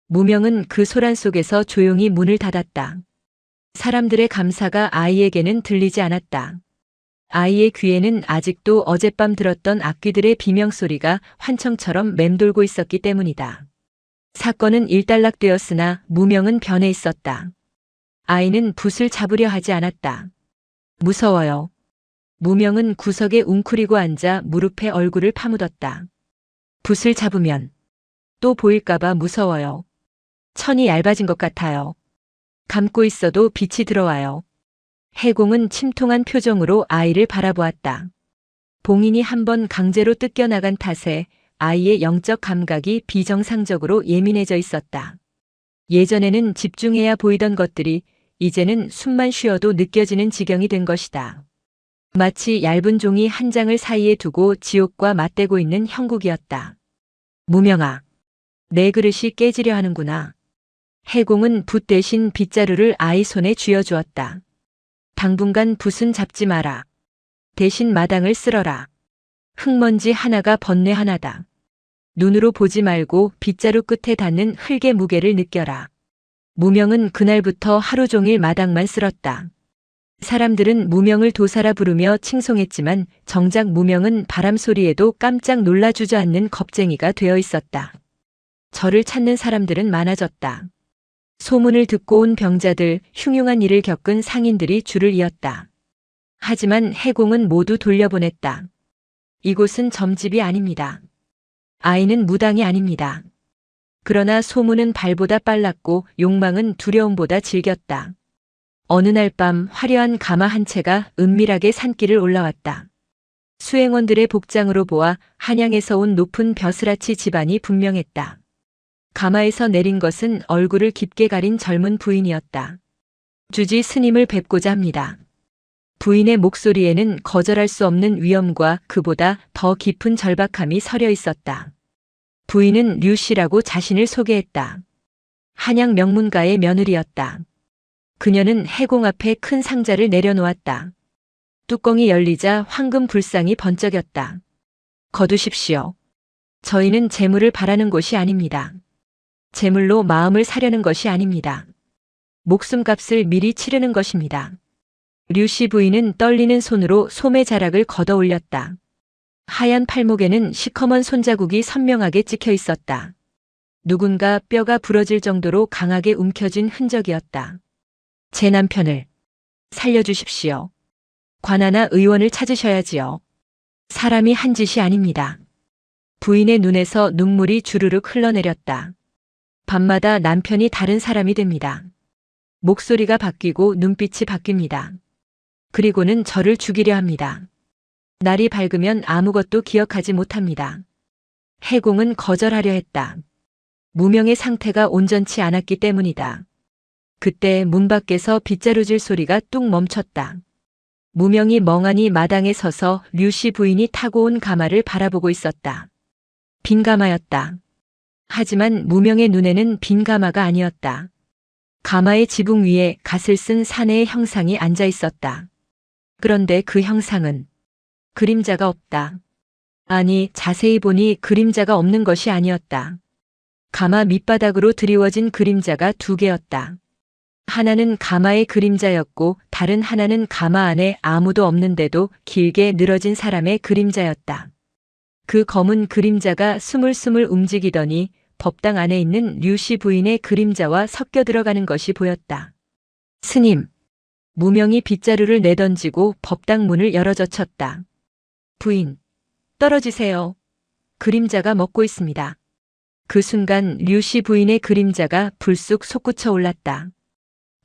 무명은 그 소란 속에서 조용히 문을 닫았다. 사람들의 감사가 아이에게는 들리지 않았다. 아이의 귀에는 아직도 어젯밤 들었던 악귀들의 비명소리가 환청처럼 맴돌고 있었기 때문이다. 사건은 일단락되었으나 무명은 변해 있었다. 아이는 붓을 잡으려 하지 않았다. 무서워요. 무명은 구석에 웅크리고 앉아 무릎에 얼굴을 파묻었다. 붓을 잡으면 또 보일까봐 무서워요. 천이 얇아진 것 같아요. 감고 있어도 빛이 들어와요. 해공은 침통한 표정으로 아이를 바라보았다. 봉인이 한번 강제로 뜯겨나간 탓에 아이의 영적 감각이 비정상적으로 예민해져 있었다. 예전에는 집중해야 보이던 것들이 이제는 숨만 쉬어도 느껴지는 지경이 된 것이다. 마치 얇은 종이 한 장을 사이에 두고 지옥과 맞대고 있는 형국이었다. 무명아, 내 그릇이 깨지려 하는구나. 해공은 붓 대신 빗자루를 아이 손에 쥐어주었다. 당분간 붓은 잡지 마라. 대신 마당을 쓸어라. 흙먼지 하나가 번뇌 하나다. 눈으로 보지 말고 빗자루 끝에 닿는 흙의 무게를 느껴라. 무명은 그날부터 하루 종일 마당만 쓸었다. 사람들은 무명을 도사라 부르며 칭송했지만 정작 무명은 바람 소리에도 깜짝 놀라 주저앉는 겁쟁이가 되어 있었다. 저를 찾는 사람들은 많아졌다. 소문을 듣고 온 병자들, 흉흉한 일을 겪은 상인들이 줄을 이었다. 하지만 해공은 모두 돌려보냈다. 이곳은 점집이 아닙니다. 아이는 무당이 아닙니다. 그러나 소문은 발보다 빨랐고 욕망은 두려움보다 질겼다. 어느 날 밤 화려한 가마 한 채가 은밀하게 산길을 올라왔다. 수행원들의 복장으로 보아 한양에서 온 높은 벼슬아치 집안이 분명했다. 가마에서 내린 것은 얼굴을 깊게 가린 젊은 부인이었다. 주지 스님을 뵙고자 합니다. 부인의 목소리에는 거절할 수 없는 위엄과 그보다 더 깊은 절박함이 서려 있었다. 부인은 류 씨라고 자신을 소개했다. 한양 명문가의 며느리였다. 그녀는 해공 앞에 큰 상자를 내려놓았다. 뚜껑이 열리자 황금 불상이 번쩍였다. 거두십시오. 저희는 재물을 바라는 곳이 아닙니다. 재물로 마음을 사려는 것이 아닙니다. 목숨값을 미리 치르는 것입니다. 류씨 부인은 떨리는 손으로 소매 자락을 걷어 올렸다. 하얀 팔목에는 시커먼 손자국이 선명하게 찍혀 있었다. 누군가 뼈가 부러질 정도로 강하게 움켜쥔 흔적이었다. 제 남편을 살려주십시오. 관아나 의원을 찾으셔야지요. 사람이 한 짓이 아닙니다. 부인의 눈에서 눈물이 주르륵 흘러내렸다. 밤마다 남편이 다른 사람이 됩니다. 목소리가 바뀌고 눈빛이 바뀝니다. 그리고는 저를 죽이려 합니다. 날이 밝으면 아무것도 기억하지 못합니다. 해공은 거절하려 했다. 무명의 상태가 온전치 않았기 때문이다. 그때 문 밖에서 빗자루질 소리가 뚝 멈췄다. 무명이 멍하니 마당에 서서 류씨 부인이 타고 온 가마를 바라보고 있었다. 빈 가마였다. 하지만 무명의 눈에는 빈 가마가 아니었다. 가마의 지붕 위에 갓을 쓴 사내의 형상이 앉아 있었다. 그런데 그 형상은 그림자가 없다. 아니, 자세히 보니 그림자가 없는 것이 아니었다. 가마 밑바닥으로 드리워진 그림자가 두 개였다. 하나는 가마의 그림자였고 다른 하나는 가마 안에 아무도 없는데도 길게 늘어진 사람의 그림자였다. 그 검은 그림자가 스물스물 움직이더니 법당 안에 있는 류씨 부인의 그림자와 섞여 들어가는 것이 보였다. 스님, 무명이 빗자루를 내던지고 법당 문을 열어젖혔다. 부인, 떨어지세요. 그림자가 먹고 있습니다. 그 순간 류씨 부인의 그림자가 불쑥 솟구쳐 올랐다.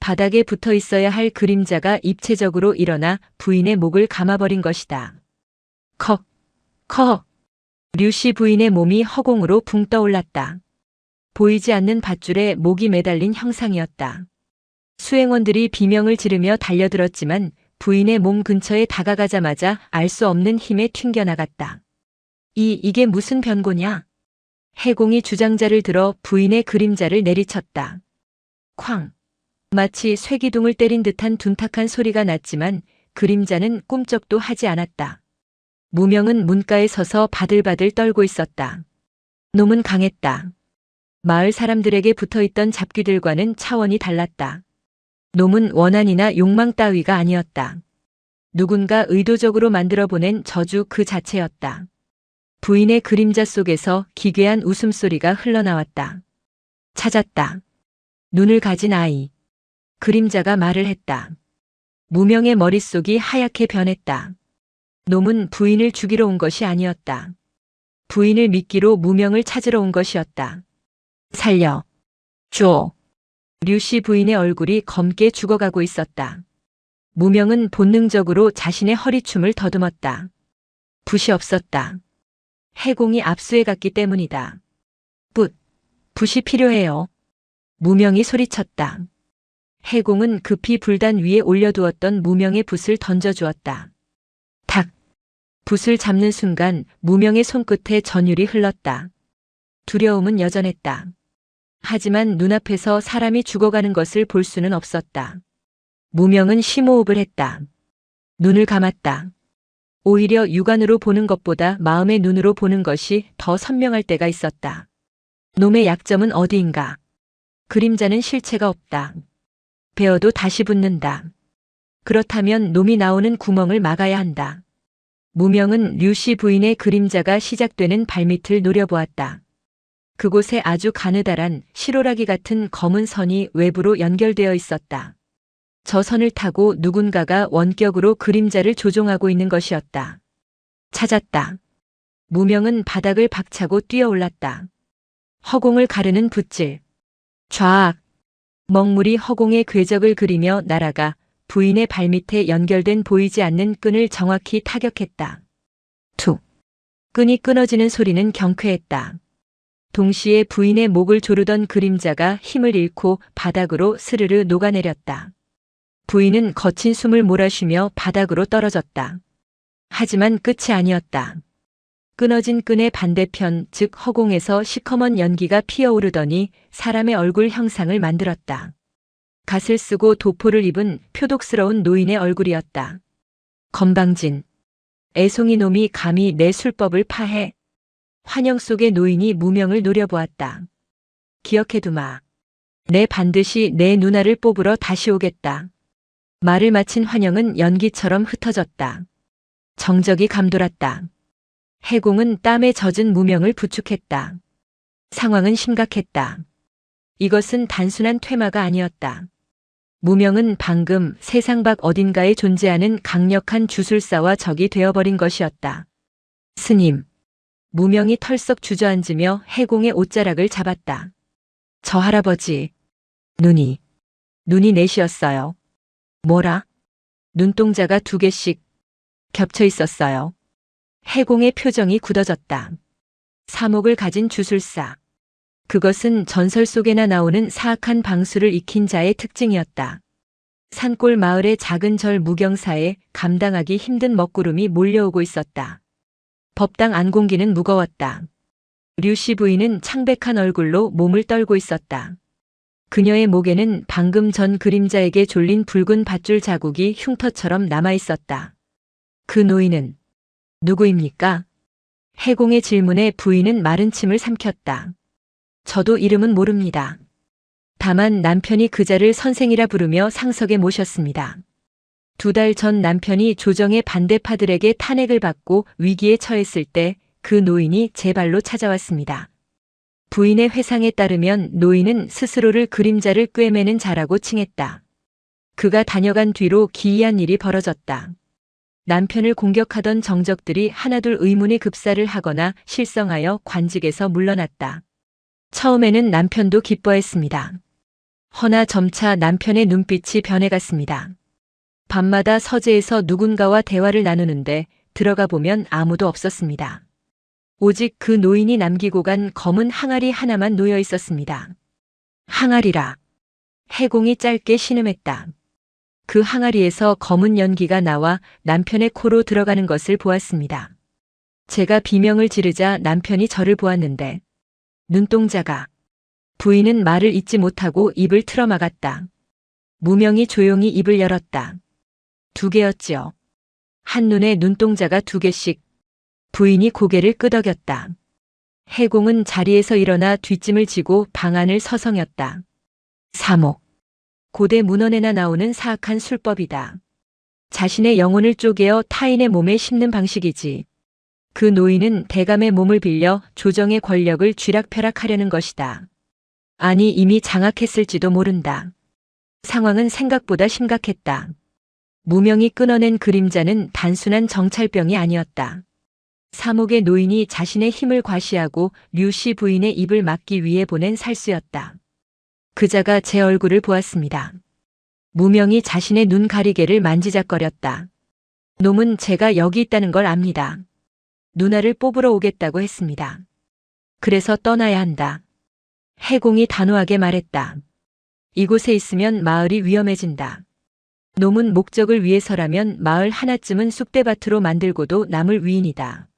바닥에 붙어 있어야 할 그림자가 입체적으로 일어나 부인의 목을 감아버린 것이다. 컥, 컥. 류씨 부인의 몸이 허공으로 붕 떠올랐다. 보이지 않는 밧줄에 목이 매달린 형상이었다. 수행원들이 비명을 지르며 달려들었지만 부인의 몸 근처에 다가가자마자 알 수 없는 힘에 튕겨나갔다. 이게 무슨 변고냐? 해공이 주장자를 들어 부인의 그림자를 내리쳤다. 쾅! 마치 쇠기둥을 때린 듯한 둔탁한 소리가 났지만 그림자는 꿈쩍도 하지 않았다. 무명은 문가에 서서 바들바들 떨고 있었다. 놈은 강했다. 마을 사람들에게 붙어있던 잡귀들과는 차원이 달랐다. 놈은 원한이나 욕망 따위가 아니었다. 누군가 의도적으로 만들어 보낸 저주 그 자체였다. 부인의 그림자 속에서 기괴한 웃음소리가 흘러나왔다. 찾았다. 눈을 가진 아이. 그림자가 말을 했다. 무명의 머릿속이 하얗게 변했다. 놈은 부인을 죽이러 온 것이 아니었다. 부인을 미끼로 무명을 찾으러 온 것이었다. 살려. 줘. 류씨 부인의 얼굴이 검게 죽어가고 있었다. 무명은 본능적으로 자신의 허리춤을 더듬었다. 붓이 없었다. 해공이 압수해 갔기 때문이다. 붓이 필요해요. 무명이 소리쳤다. 해공은 급히 불단 위에 올려두었던 무명의 붓을 던져주었다. 탁! 붓을 잡는 순간 무명의 손끝에 전율이 흘렀다. 두려움은 여전했다. 하지만 눈앞에서 사람이 죽어가는 것을 볼 수는 없었다. 무명은 심호흡을 했다. 눈을 감았다. 오히려 육안으로 보는 것보다 마음의 눈으로 보는 것이 더 선명할 때가 있었다. 놈의 약점은 어디인가? 그림자는 실체가 없다. 베어도 다시 붙는다. 그렇다면 놈이 나오는 구멍을 막아야 한다. 무명은 류씨 부인의 그림자가 시작되는 발밑을 노려보았다. 그곳에 아주 가느다란 실오라기 같은 검은 선이 외부로 연결되어 있었다. 저 선을 타고 누군가가 원격으로 그림자를 조종하고 있는 것이었다. 찾았다. 무명은 바닥을 박차고 뛰어올랐다. 허공을 가르는 붓질. 좌악. 먹물이 허공의 궤적을 그리며 날아가 부인의 발밑에 연결된 보이지 않는 끈을 정확히 타격했다. 툭. 끈이 끊어지는 소리는 경쾌했다. 동시에 부인의 목을 조르던 그림자가 힘을 잃고 바닥으로 스르르 녹아내렸다. 부인은 거친 숨을 몰아쉬며 바닥으로 떨어졌다. 하지만 끝이 아니었다. 끊어진 끈의 반대편, 즉 허공에서 시커먼 연기가 피어오르더니 사람의 얼굴 형상을 만들었다. 갓을 쓰고 도포를 입은 표독스러운 노인의 얼굴이었다. 건방진. 애송이 놈이 감히 내 술법을 파해. 환영 속의 노인이 무명을 노려보았다. 기억해두마. 내 반드시 내 누나를 뽑으러 다시 오겠다. 말을 마친 환영은 연기처럼 흩어졌다. 정적이 감돌았다. 해공은 땀에 젖은 무명을 부축했다. 상황은 심각했다. 이것은 단순한 퇴마가 아니었다. 무명은 방금 세상 밖 어딘가에 존재하는 강력한 주술사와 적이 되어버린 것이었다. 스님. 무명이 털썩 주저앉으며 해공의 옷자락을 잡았다. 저 할아버지. 눈이 넷이었어요. 뭐라? 눈동자가 2개씩 겹쳐 있었어요. 해공의 표정이 굳어졌다. 사목을 가진 주술사. 그것은 전설 속에나 나오는 사악한 방수를 익힌 자의 특징이었다. 산골 마을의 작은 절 무경사에 감당하기 힘든 먹구름이 몰려오고 있었다. 법당 안공기는 무거웠다. 류씨 부인은 창백한 얼굴로 몸을 떨고 있었다. 그녀의 목에는 방금 전 그림자에게 졸린 붉은 밧줄 자국이 흉터처럼 남아있었다. 그 노인은 누구입니까? 해공의 질문에 부인은 마른 침을 삼켰다. 저도 이름은 모릅니다. 다만 남편이 그자를 선생이라 부르며 상석에 모셨습니다. 2달 전 남편이 조정의 반대파들에게 탄핵을 받고 위기에 처했을 때 그 노인이 제 발로 찾아왔습니다. 부인의 회상에 따르면 노인은 스스로를 그림자를 꿰매는 자라고 칭했다. 그가 다녀간 뒤로 기이한 일이 벌어졌다. 남편을 공격하던 정적들이 하나둘 의문의 급사를 하거나 실성하여 관직에서 물러났다. 처음에는 남편도 기뻐했습니다. 허나 점차 남편의 눈빛이 변해갔습니다. 밤마다 서재에서 누군가와 대화를 나누는데 들어가 보면 아무도 없었습니다. 오직 그 노인이 남기고 간 검은 항아리 하나만 놓여 있었습니다. 항아리라. 해공이 짧게 신음했다. 그 항아리에서 검은 연기가 나와 남편의 코로 들어가는 것을 보았습니다. 제가 비명을 지르자 남편이 저를 보았는데 눈동자가. 부인은 말을 잇지 못하고 입을 틀어막았다. 무명이 조용히 입을 열었다. 2개였지요. 한눈에 눈동자가 2개씩. 부인이 고개를 끄덕였다. 해공은 자리에서 일어나 뒷짐을 지고 방 안을 서성였다. 사목. 고대 문헌에나 나오는 사악한 술법이다. 자신의 영혼을 쪼개어 타인의 몸에 심는 방식이지. 그 노인은 대감의 몸을 빌려 조정의 권력을 쥐락펴락하려는 것이다. 아니 이미 장악했을지도 모른다. 상황은 생각보다 심각했다. 무명이 끊어낸 그림자는 단순한 정찰병이 아니었다. 사목의 노인이 자신의 힘을 과시하고 류씨 부인의 입을 막기 위해 보낸 살수였다. 그자가 제 얼굴을 보았습니다. 무명이 자신의 눈 가리개를 만지작거렸다. 놈은 제가 여기 있다는 걸 압니다. 누나를 뽑으러 오겠다고 했습니다. 그래서 떠나야 한다. 해공이 단호하게 말했다. 이곳에 있으면 마을이 위험해진다. 놈은 목적을 위해서라면 마을 하나쯤은 쑥대밭으로 만들고도 남을 위인이다.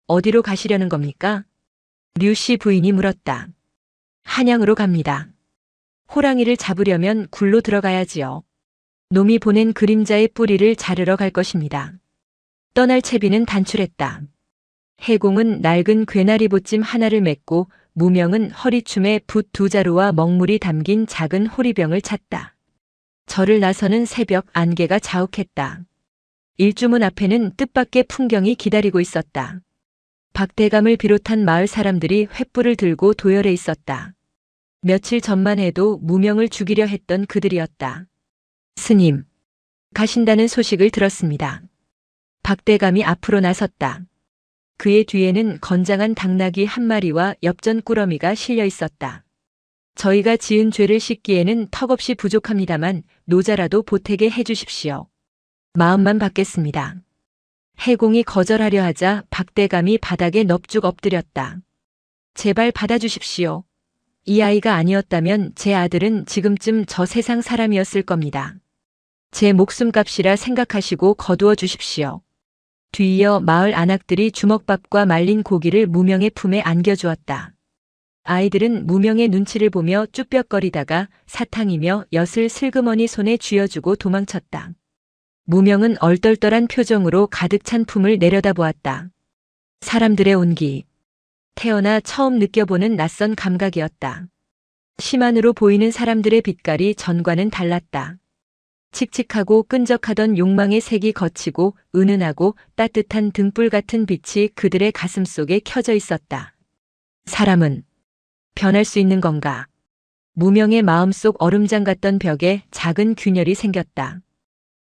어디로 가시려는 겁니까? 류씨 부인이 물었다. 한양으로 갑니다. 호랑이를 잡으려면 굴로 들어가야지요. 놈이 보낸 그림자의 뿌리를 자르러 갈 것입니다. 떠날 채비는 단출했다. 해공은 낡은 괴나리 보찜 하나를 맺고 무명은 허리춤에 붓 2자루와 먹물이 담긴 작은 호리병을 찼다. 절을 나서는 새벽 안개가 자욱했다. 일주문 앞에는 뜻밖의 풍경이 기다리고 있었다. 박대감을 비롯한 마을 사람들이 횃불을 들고 도열해 있었다. 며칠 전만 해도 무명을 죽이려 했던 그들이었다. 스님, 가신다는 소식을 들었습니다. 박대감이 앞으로 나섰다. 그의 뒤에는 건장한 당나귀 1마리와 엽전 꾸러미가 실려 있었다. 저희가 지은 죄를 씻기에는 턱없이 부족합니다만 노자라도 보태게 해주십시오. 마음만 받겠습니다. 해공이 거절하려 하자 박대감이 바닥에 넙죽 엎드렸다. 제발 받아주십시오. 이 아이가 아니었다면 제 아들은 지금쯤 저 세상 사람이었을 겁니다. 제 목숨값이라 생각하시고 거두어 주십시오. 뒤이어 마을 안악들이 주먹밥과 말린 고기를 무명의 품에 안겨주었다. 아이들은 무명의 눈치를 보며 쭈뼛거리다가 사탕이며 엿을 슬그머니 손에 쥐어주고 도망쳤다. 무명은 얼떨떨한 표정으로 가득 찬 품을 내려다보았다. 사람들의 온기. 태어나 처음 느껴보는 낯선 감각이었다. 심한으로 보이는 사람들의 빛깔이 전과는 달랐다. 칙칙하고 끈적하던 욕망의 색이 거치고 은은하고 따뜻한 등불 같은 빛이 그들의 가슴 속에 켜져 있었다. 사람은 변할 수 있는 건가? 무명의 마음속 얼음장 같던 벽에 작은 균열이 생겼다.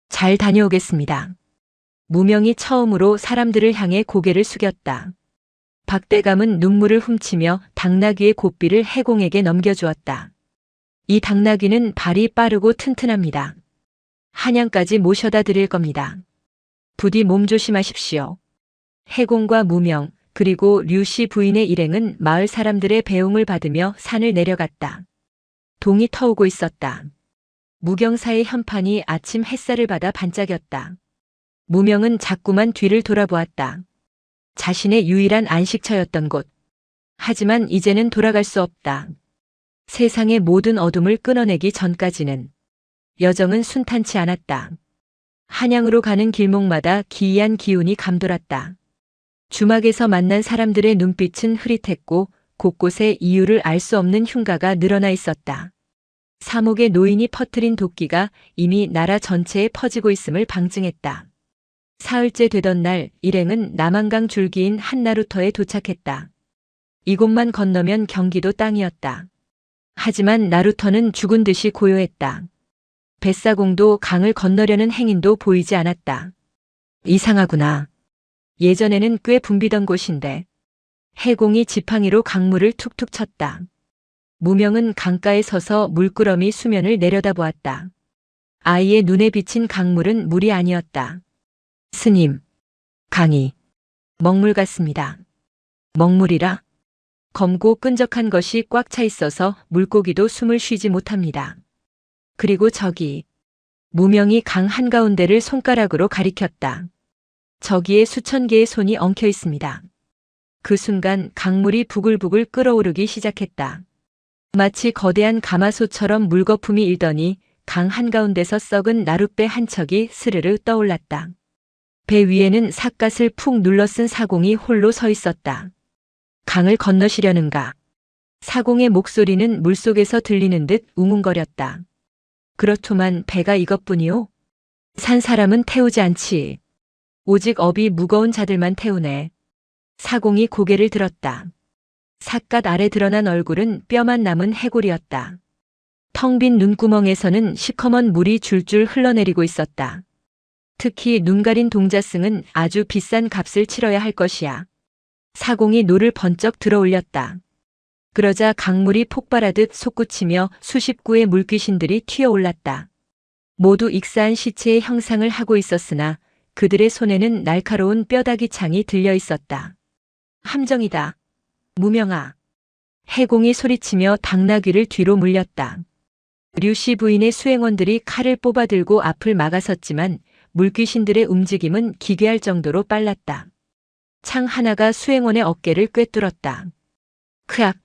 잘 다녀오겠습니다. 무명이 처음으로 사람들을 향해 고개를 숙였다. 박대감은 눈물을 훔치며 당나귀의 고삐를 해공에게 넘겨주었다. 이 당나귀는 발이 빠르고 튼튼합니다. 한양까지 모셔다 드릴 겁니다. 부디 몸 조심하십시오. 해공과 무명 그리고 류씨 부인의 일행은 마을 사람들의 배웅을 받으며 산을 내려갔다. 동이 터오고 있었다. 무경사의 현판이 아침 햇살을 받아 반짝였다. 무명은 자꾸만 뒤를 돌아보았다. 자신의 유일한 안식처였던 곳. 하지만 이제는 돌아갈 수 없다. 세상의 모든 어둠을 끊어내기 전까지는. 여정은 순탄치 않았다. 한양으로 가는 길목마다 기이한 기운이 감돌았다. 주막에서 만난 사람들의 눈빛은 흐릿했고 곳곳에 이유를 알 수 없는 흉가가 늘어나 있었다. 사목의 노인이 퍼뜨린 도끼가 이미 나라 전체에 퍼지고 있음을 방증했다. 사흘째 되던 날 일행은 남한강 줄기인 한나루터에 도착했다. 이곳만 건너면 경기도 땅이었다. 하지만 나루터는 죽은 듯이 고요했다. 뱃사공도 강을 건너려는 행인도 보이지 않았다. 이상하구나. 예전에는 꽤 붐비던 곳인데. 해공이 지팡이로 강물을 툭툭 쳤다. 무명은 강가에 서서 물끄러미 수면을 내려다보았다. 아이의 눈에 비친 강물은 물이 아니었다. 스님, 강이 먹물 같습니다. 먹물이라? 검고 끈적한 것이 꽉 차 있어서 물고기도 숨을 쉬지 못합니다. 그리고 저기, 무명이 강 한가운데를 손가락으로 가리켰다. 저기에 수천 개의 손이 엉켜 있습니다. 그 순간 강물이 부글부글 끓어오르기 시작했다. 마치 거대한 가마솥처럼 물거품이 일더니 강 한가운데서 썩은 나룻배 한 척이 스르르 떠올랐다. 배 위에는 삿갓을 푹 눌러 쓴 사공이 홀로 서 있었다. 강을 건너시려는가? 사공의 목소리는 물속에서 들리는 듯 웅웅거렸다. 그렇더만 배가 이것뿐이오? 산 사람은 태우지 않지. 오직 업이 무거운 자들만 태우네. 사공이 고개를 들었다. 삿갓 아래 드러난 얼굴은 뼈만 남은 해골이었다. 텅 빈 눈구멍에서는 시커먼 물이 줄줄 흘러내리고 있었다. 특히 눈 가린 동자승은 아주 비싼 값을 치러야 할 것이야. 사공이 노를 번쩍 들어 올렸다. 그러자 강물이 폭발하듯 솟구치며 수십 구의 물귀신들이 튀어올랐다. 모두 익사한 시체의 형상을 하고 있었으나 그들의 손에는 날카로운 뼈다귀 창이 들려 있었다. 함정이다. 무명아. 해공이 소리치며 당나귀를 뒤로 물렸다. 류씨 부인의 수행원들이 칼을 뽑아들고 앞을 막아섰지만 물귀신들의 움직임은 기괴할 정도로 빨랐다. 창 하나가 수행원의 어깨를 꿰뚫었다. 크악!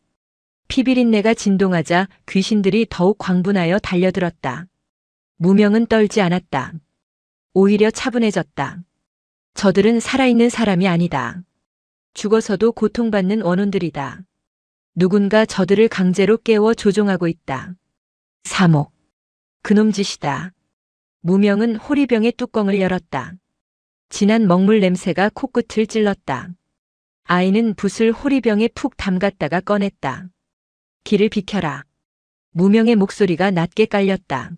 피비린내가 진동하자 귀신들이 더욱 광분하여 달려들었다. 무명은 떨지 않았다. 오히려 차분해졌다. 저들은 살아있는 사람이 아니다. 죽어서도 고통받는 원혼들이다. 누군가 저들을 강제로 깨워 조종하고 있다. 사목. 그놈 짓이다. 무명은 호리병의 뚜껑을 열었다. 진한 먹물 냄새가 코끝을 찔렀다. 아이는 붓을 호리병에 푹 담갔다가 꺼냈다. 길을 비켜라. 무명의 목소리가 낮게 깔렸다.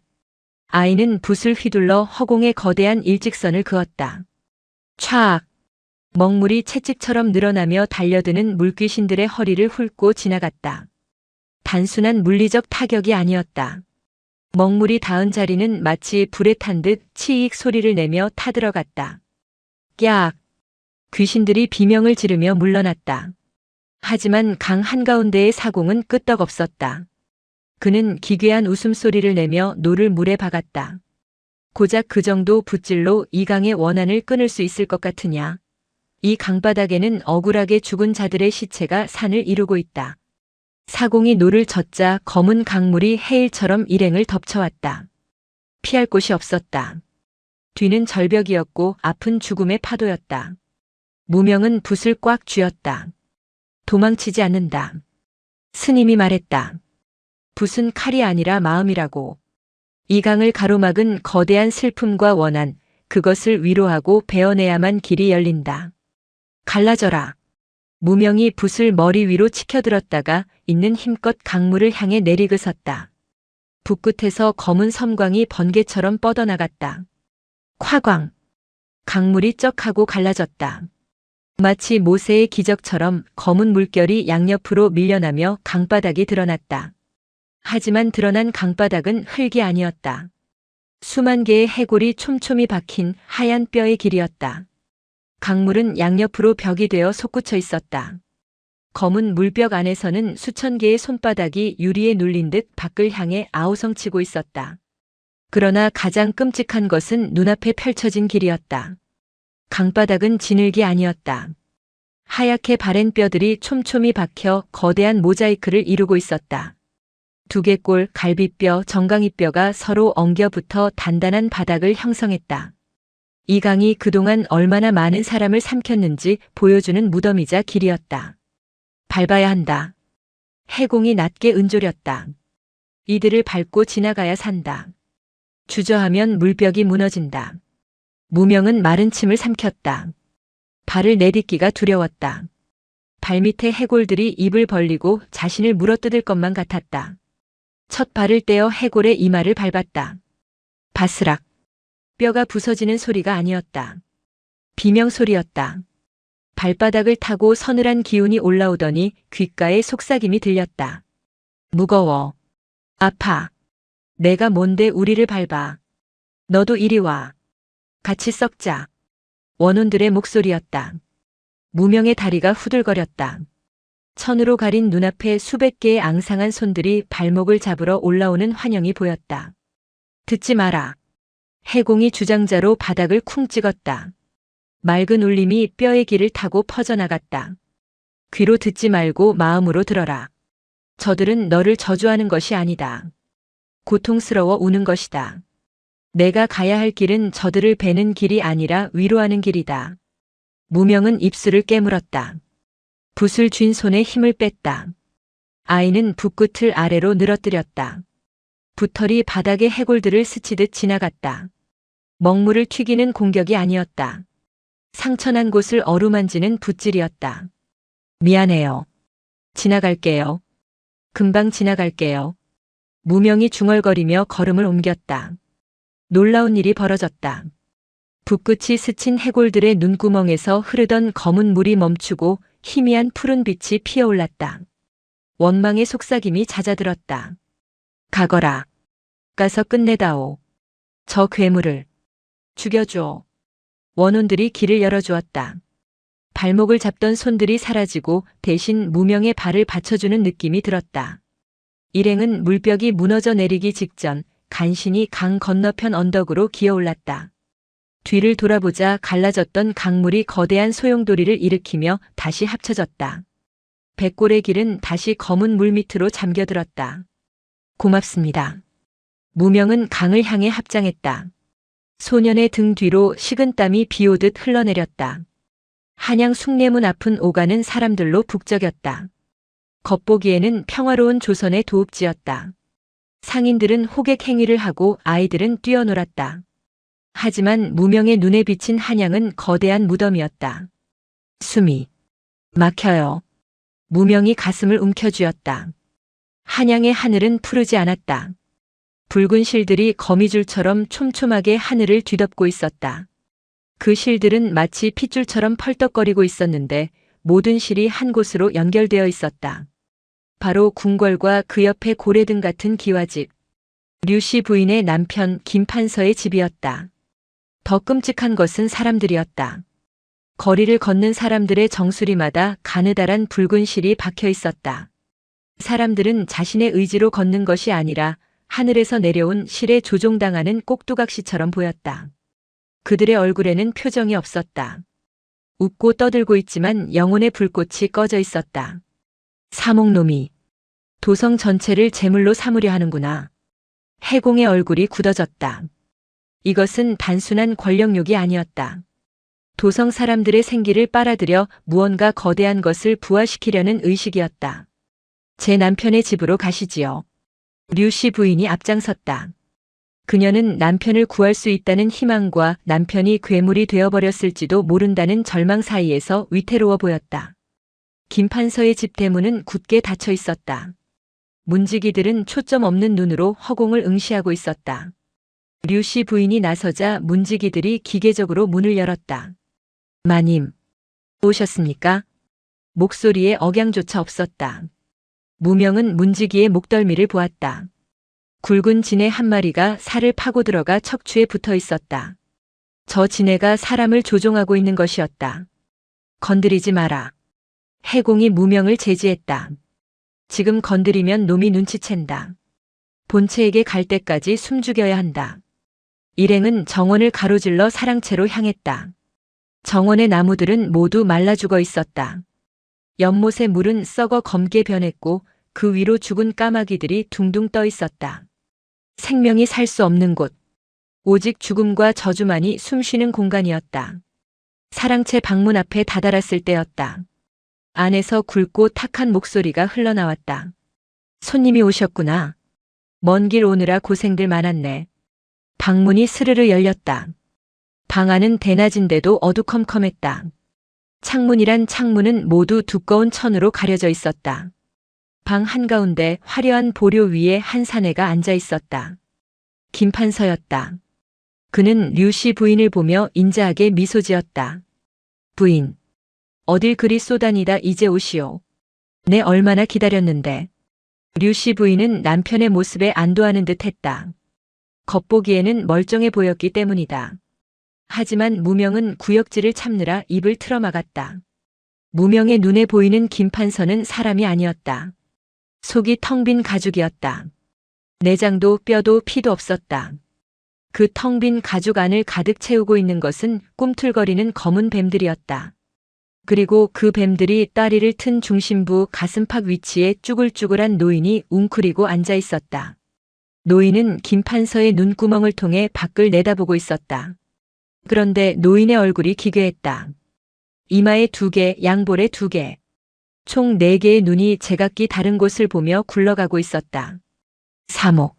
아이는 붓을 휘둘러 허공에 거대한 일직선을 그었다. 촤악! 먹물이 채찍처럼 늘어나며 달려드는 물귀신들의 허리를 훑고 지나갔다. 단순한 물리적 타격이 아니었다. 먹물이 닿은 자리는 마치 불에 탄 듯 치익 소리를 내며 타들어갔다. 꺄악! 귀신들이 비명을 지르며 물러났다. 하지만 강 한가운데의 사공은 끄떡없었다. 그는 기괴한 웃음소리를 내며 노를 물에 박았다. 고작 그 정도 붓질로 이 강의 원한을 끊을 수 있을 것 같으냐. 이 강바닥에는 억울하게 죽은 자들의 시체가 산을 이루고 있다. 사공이 노를 젓자 검은 강물이 해일처럼 일행을 덮쳐왔다. 피할 곳이 없었다. 뒤는 절벽이었고 앞은 죽음의 파도였다. 무명은 붓을 꽉 쥐었다. 도망치지 않는다. 스님이 말했다. 붓은 칼이 아니라 마음이라고. 이 강을 가로막은 거대한 슬픔과 원한, 그것을 위로하고 베어내야만 길이 열린다. 갈라져라. 무명이 붓을 머리 위로 치켜들었다가 있는 힘껏 강물을 향해 내리그섰다. 붓끝에서 검은 섬광이 번개처럼 뻗어나갔다. 화광. 강물이 쩍하고 갈라졌다. 마치 모세의 기적처럼 검은 물결이 양옆으로 밀려나며 강바닥이 드러났다. 하지만 드러난 강바닥은 흙이 아니었다. 수만 개의 해골이 촘촘히 박힌 하얀 뼈의 길이었다. 강물은 양옆으로 벽이 되어 솟구쳐 있었다. 검은 물벽 안에서는 수천 개의 손바닥이 유리에 눌린 듯 밖을 향해 아우성치고 있었다. 그러나 가장 끔찍한 것은 눈앞에 펼쳐진 길이었다. 강바닥은 진흙이 아니었다. 하얗게 바랜 뼈들이 촘촘히 박혀 거대한 모자이크를 이루고 있었다. 두개골, 갈비뼈, 정강이뼈가 서로 엉겨붙어 단단한 바닥을 형성했다. 이 강이 그동안 얼마나 많은 사람을 삼켰는지 보여주는 무덤이자 길이었다. 밟아야 한다. 해공이 낮게 은조렸다. 이들을 밟고 지나가야 산다. 주저하면 물벽이 무너진다. 무명은 마른 침을 삼켰다. 발을 내딛기가 두려웠다. 발밑에 해골들이 입을 벌리고 자신을 물어뜯을 것만 같았다. 첫 발을 떼어 해골의 이마를 밟았다. 바스락. 뼈가 부서지는 소리가 아니었다. 비명소리였다. 발바닥을 타고 서늘한 기운이 올라오더니 귓가에 속삭임이 들렸다. 무거워. 아파. 내가 뭔데 우리를 밟아. 너도 이리 와. 같이 썩자. 원혼들의 목소리였다. 무명의 다리가 후들거렸다. 천으로 가린 눈앞에 수백 개의 앙상한 손들이 발목을 잡으러 올라오는 환영이 보였다. 듣지 마라. 해공이 주장자로 바닥을 쿵 찍었다. 맑은 울림이 뼈의 길을 타고 퍼져나갔다. 귀로 듣지 말고 마음으로 들어라. 저들은 너를 저주하는 것이 아니다. 고통스러워 우는 것이다. 내가 가야 할 길은 저들을 베는 길이 아니라 위로하는 길이다. 무명은 입술을 깨물었다. 붓을 쥔 손에 힘을 뺐다. 아이는 붓끝을 아래로 늘어뜨렸다. 붓털이 바닥의 해골들을 스치듯 지나갔다. 먹물을 튀기는 공격이 아니었다. 상처난 곳을 어루만지는 붓질이었다. 미안해요. 지나갈게요. 금방 지나갈게요. 무명이 중얼거리며 걸음을 옮겼다. 놀라운 일이 벌어졌다. 붓끝이 스친 해골들의 눈구멍에서 흐르던 검은 물이 멈추고 희미한 푸른 빛이 피어올랐다. 원망의 속삭임이 잦아들었다. 가거라. 가서 끝내다오. 저 괴물을 죽여줘. 원혼들이 길을 열어주었다. 발목을 잡던 손들이 사라지고 대신 무명의 발을 받쳐주는 느낌이 들었다. 일행은 물벽이 무너져 내리기 직전 간신히 강 건너편 언덕으로 기어올랐다. 뒤를 돌아보자 갈라졌던 강물이 거대한 소용돌이를 일으키며 다시 합쳐졌다. 백골의 길은 다시 검은 물 밑으로 잠겨들었다. 고맙습니다. 무명은 강을 향해 합장했다. 소년의 등 뒤로 식은땀이 비오듯 흘러내렸다. 한양 숭례문 앞은 오가는 사람들로 북적였다. 겉보기에는 평화로운 조선의 도읍지였다. 상인들은 호객 행위를 하고 아이들은 뛰어놀았다. 하지만 무명의 눈에 비친 한양은 거대한 무덤이었다. 숨이 막혀요. 무명이 가슴을 움켜쥐었다. 한양의 하늘은 푸르지 않았다. 붉은 실들이 거미줄처럼 촘촘하게 하늘을 뒤덮고 있었다. 그 실들은 마치 핏줄처럼 펄떡거리고 있었는데 모든 실이 한 곳으로 연결되어 있었다. 바로 궁궐과 그 옆에 고래등 같은 기와집. 류씨 부인의 남편 김판서의 집이었다. 더 끔찍한 것은 사람들이었다. 거리를 걷는 사람들의 정수리마다 가느다란 붉은 실이 박혀 있었다. 사람들은 자신의 의지로 걷는 것이 아니라 하늘에서 내려온 실에 조종당하는 꼭두각시처럼 보였다. 그들의 얼굴에는 표정이 없었다. 웃고 떠들고 있지만 영혼의 불꽃이 꺼져 있었다. 사목놈이 도성 전체를 제물로 삼으려 하는구나. 해공의 얼굴이 굳어졌다. 이것은 단순한 권력욕이 아니었다. 도성 사람들의 생기를 빨아들여 무언가 거대한 것을 부화시키려는 의식이었다. 제 남편의 집으로 가시지요. 류씨 부인이 앞장섰다. 그녀는 남편을 구할 수 있다는 희망과 남편이 괴물이 되어버렸을지도 모른다는 절망 사이에서 위태로워 보였다. 김판서의 집 대문은 굳게 닫혀 있었다. 문지기들은 초점 없는 눈으로 허공을 응시하고 있었다. 류씨 부인이 나서자 문지기들이 기계적으로 문을 열었다. 마님, 오셨습니까? 목소리에 억양조차 없었다. 무명은 문지기의 목덜미를 보았다. 굵은 지네 한 마리가 살을 파고 들어가 척추에 붙어 있었다. 저 지네가 사람을 조종하고 있는 것이었다. 건드리지 마라. 해공이 무명을 제지했다. 지금 건드리면 놈이 눈치챈다. 본체에게 갈 때까지 숨죽여야 한다. 일행은 정원을 가로질러 사랑채로 향했다. 정원의 나무들은 모두 말라 죽어 있었다. 연못의 물은 썩어 검게 변했고 그 위로 죽은 까마귀들이 둥둥 떠 있었다. 생명이 살 수 없는 곳. 오직 죽음과 저주만이 숨쉬는 공간이었다. 사랑채 방문 앞에 다다랐을 때였다. 안에서 굵고 탁한 목소리가 흘러나왔다. 손님이 오셨구나. 먼 길 오느라 고생들 많았네. 방문이 스르르 열렸다. 방 안은 대낮인데도 어두컴컴했다. 창문이란 창문은 모두 두꺼운 천으로 가려져 있었다. 방 한가운데 화려한 보료 위에 한 사내가 앉아 있었다. 김판서였다. 그는 류씨 부인을 보며 인자하게 미소 지었다. 부인, 어딜 그리 쏘다니다 이제 오시오. 내 얼마나 기다렸는데. 류씨 부인은 남편의 모습에 안도하는 듯 했다. 겉보기에는 멀쩡해 보였기 때문이다. 하지만 무명은 구역질을 참느라 입을 틀어막았다. 무명의 눈에 보이는 김판서는 사람이 아니었다. 속이 텅 빈 가죽이었다. 내장도 뼈도 피도 없었다. 그 텅 빈 가죽 안을 가득 채우고 있는 것은 꿈틀거리는 검은 뱀들이었다. 그리고 그 뱀들이 다리를 튼 중심부 가슴팍 위치에 쭈글쭈글한 노인이 웅크리고 앉아 있었다. 노인은 김판서의 눈구멍을 통해 밖을 내다보고 있었다. 그런데 노인의 얼굴이 기괴했다. 이마에 2개, 양볼에 2개. 총 4개의 눈이 제각기 다른 곳을 보며 굴러가고 있었다. 사목.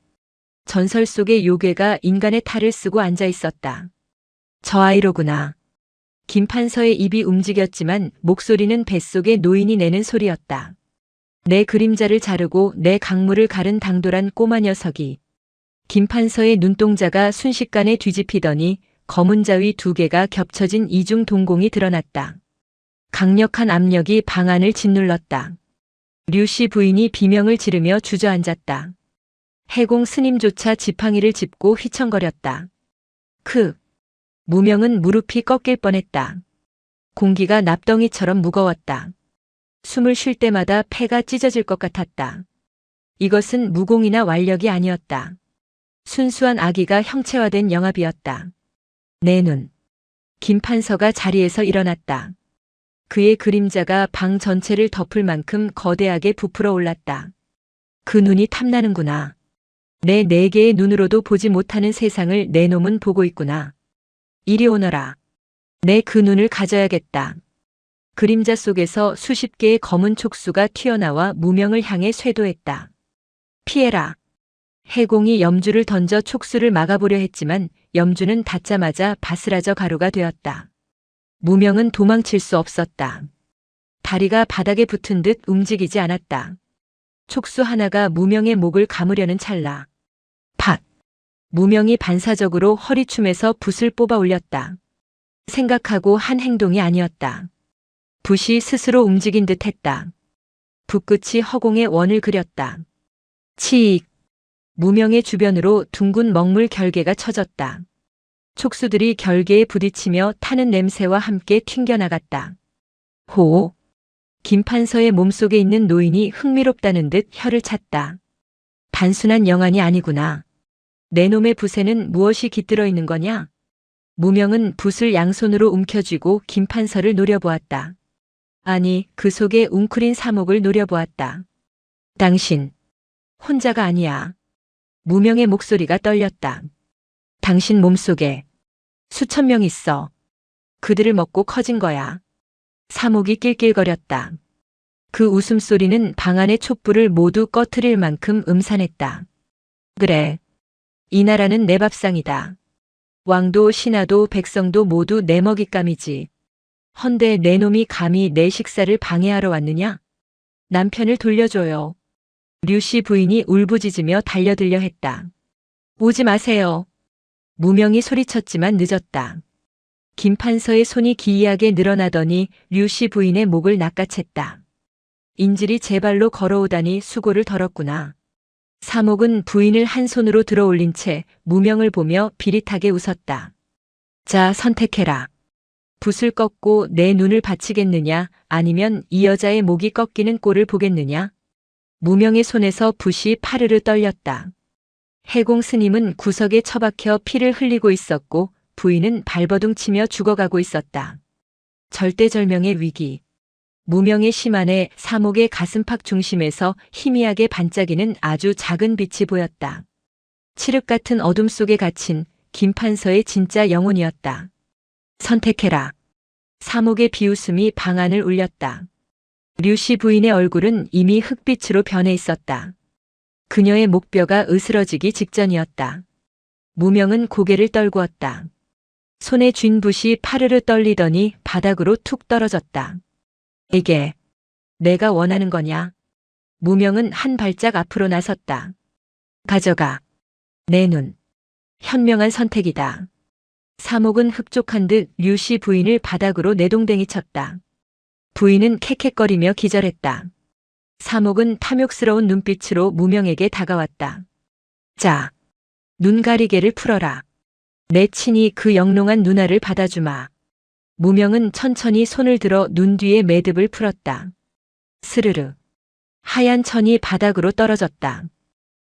전설 속의 요괴가 인간의 탈을 쓰고 앉아 있었다. 저 아이로구나. 김판서의 입이 움직였지만 목소리는 뱃속의 노인이 내는 소리였다. 내 그림자를 자르고 내 강물을 가른 당돌한 꼬마 녀석이. 김판서의 눈동자가 순식간에 뒤집히더니 검은 자위 2개가 겹쳐진 이중 동공이 드러났다. 강력한 압력이 방 안을 짓눌렀다. 류씨 부인이 비명을 지르며 주저앉았다. 해공 스님조차 지팡이를 짚고 휘청거렸다. 무명은 무릎이 꺾일 뻔했다. 공기가 납덩이처럼 무거웠다. 숨을 쉴 때마다 폐가 찢어질 것 같았다. 이것은 무공이나 완력이 아니었다. 순수한 악의가 형체화된 영합이었다. 내 눈. 김판서가 자리에서 일어났다. 그의 그림자가 방 전체를 덮을 만큼 거대하게 부풀어 올랐다. 그 눈이 탐나는구나. 내 4개의 눈으로도 보지 못하는 세상을 내 놈은 보고 있구나. 이리 오너라. 내 그 눈을 가져야겠다. 그림자 속에서 수십 개의 검은 촉수가 튀어나와 무명을 향해 쇄도했다. 피해라. 해공이 염주를 던져 촉수를 막아보려 했지만 염주는 닿자마자 바스라져 가루가 되었다. 무명은 도망칠 수 없었다. 다리가 바닥에 붙은 듯 움직이지 않았다. 촉수 하나가 무명의 목을 감으려는 찰나. 팍! 무명이 반사적으로 허리춤에서 붓을 뽑아 올렸다. 생각하고 한 행동이 아니었다. 붓이 스스로 움직인 듯 했다. 붓끝이 허공에 원을 그렸다. 치익! 무명의 주변으로 둥근 먹물 결계가 쳐졌다. 촉수들이 결계에 부딪히며 타는 냄새와 함께 튕겨나갔다. 호! 김판서의 몸속에 있는 노인이 흥미롭다는 듯 혀를 찼다. 단순한 영안이 아니구나. 내 놈의 붓에는 무엇이 깃들어 있는 거냐? 무명은 붓을 양손으로 움켜쥐고 김판서를 노려보았다. 아니, 그 속에 웅크린 사목을 노려보았다. 당신, 혼자가 아니야. 무명의 목소리가 떨렸다. 당신 몸속에 수천 명 있어. 그들을 먹고 커진 거야. 사목이 낄낄거렸다. 그 웃음소리는 방 안의 촛불을 모두 꺼트릴 만큼 음산했다. 그래. 이 나라는 내 밥상이다. 왕도 신하도 백성도 모두 내 먹잇감이지. 헌데 내 놈이 감히 내 식사를 방해하러 왔느냐? 남편을 돌려줘요. 류씨 부인이 울부짖으며 달려들려 했다. 오지 마세요. 무명이 소리쳤지만 늦었다. 김판서의 손이 기이하게 늘어나더니 류씨 부인의 목을 낚아챘다. 인질이 제 발로 걸어오다니 수고를 덜었구나. 사목은 부인을 한 손으로 들어올린 채 무명을 보며 비릿하게 웃었다. 자, 선택해라. 붓을 꺾고 내 눈을 바치겠느냐, 아니면 이 여자의 목이 꺾이는 꼴을 보겠느냐? 무명의 손에서 붓이 파르르 떨렸다. 해공 스님은 구석에 처박혀 피를 흘리고 있었고 부인은 발버둥치며 죽어가고 있었다. 절대절명의 위기. 무명의 심 안에 사목의 가슴팍 중심에서 희미하게 반짝이는 아주 작은 빛이 보였다. 칠흑 같은 어둠 속에 갇힌 김판서의 진짜 영혼이었다. 선택해라. 사목의 비웃음이 방 안을 울렸다. 류씨 부인의 얼굴은 이미 흑빛으로 변해 있었다. 그녀의 목뼈가 으스러지기 직전이었다. 무명은 고개를 떨구었다. 손에 쥔 붓이 파르르 떨리더니 바닥으로 툭 떨어졌다. 이게 내가 원하는 거냐? 무명은 한 발짝 앞으로 나섰다. 가져가. 내 눈. 현명한 선택이다. 사목은 흡족한 듯 류씨 부인을 바닥으로 내동댕이 쳤다. 부인은 캑캑거리며 기절했다. 사목은 탐욕스러운 눈빛으로 무명에게 다가왔다. 자, 눈가리개를 풀어라. 내 친히 그 영롱한 눈알을 받아주마. 무명은 천천히 손을 들어 눈 뒤에 매듭을 풀었다. 스르르. 하얀 천이 바닥으로 떨어졌다.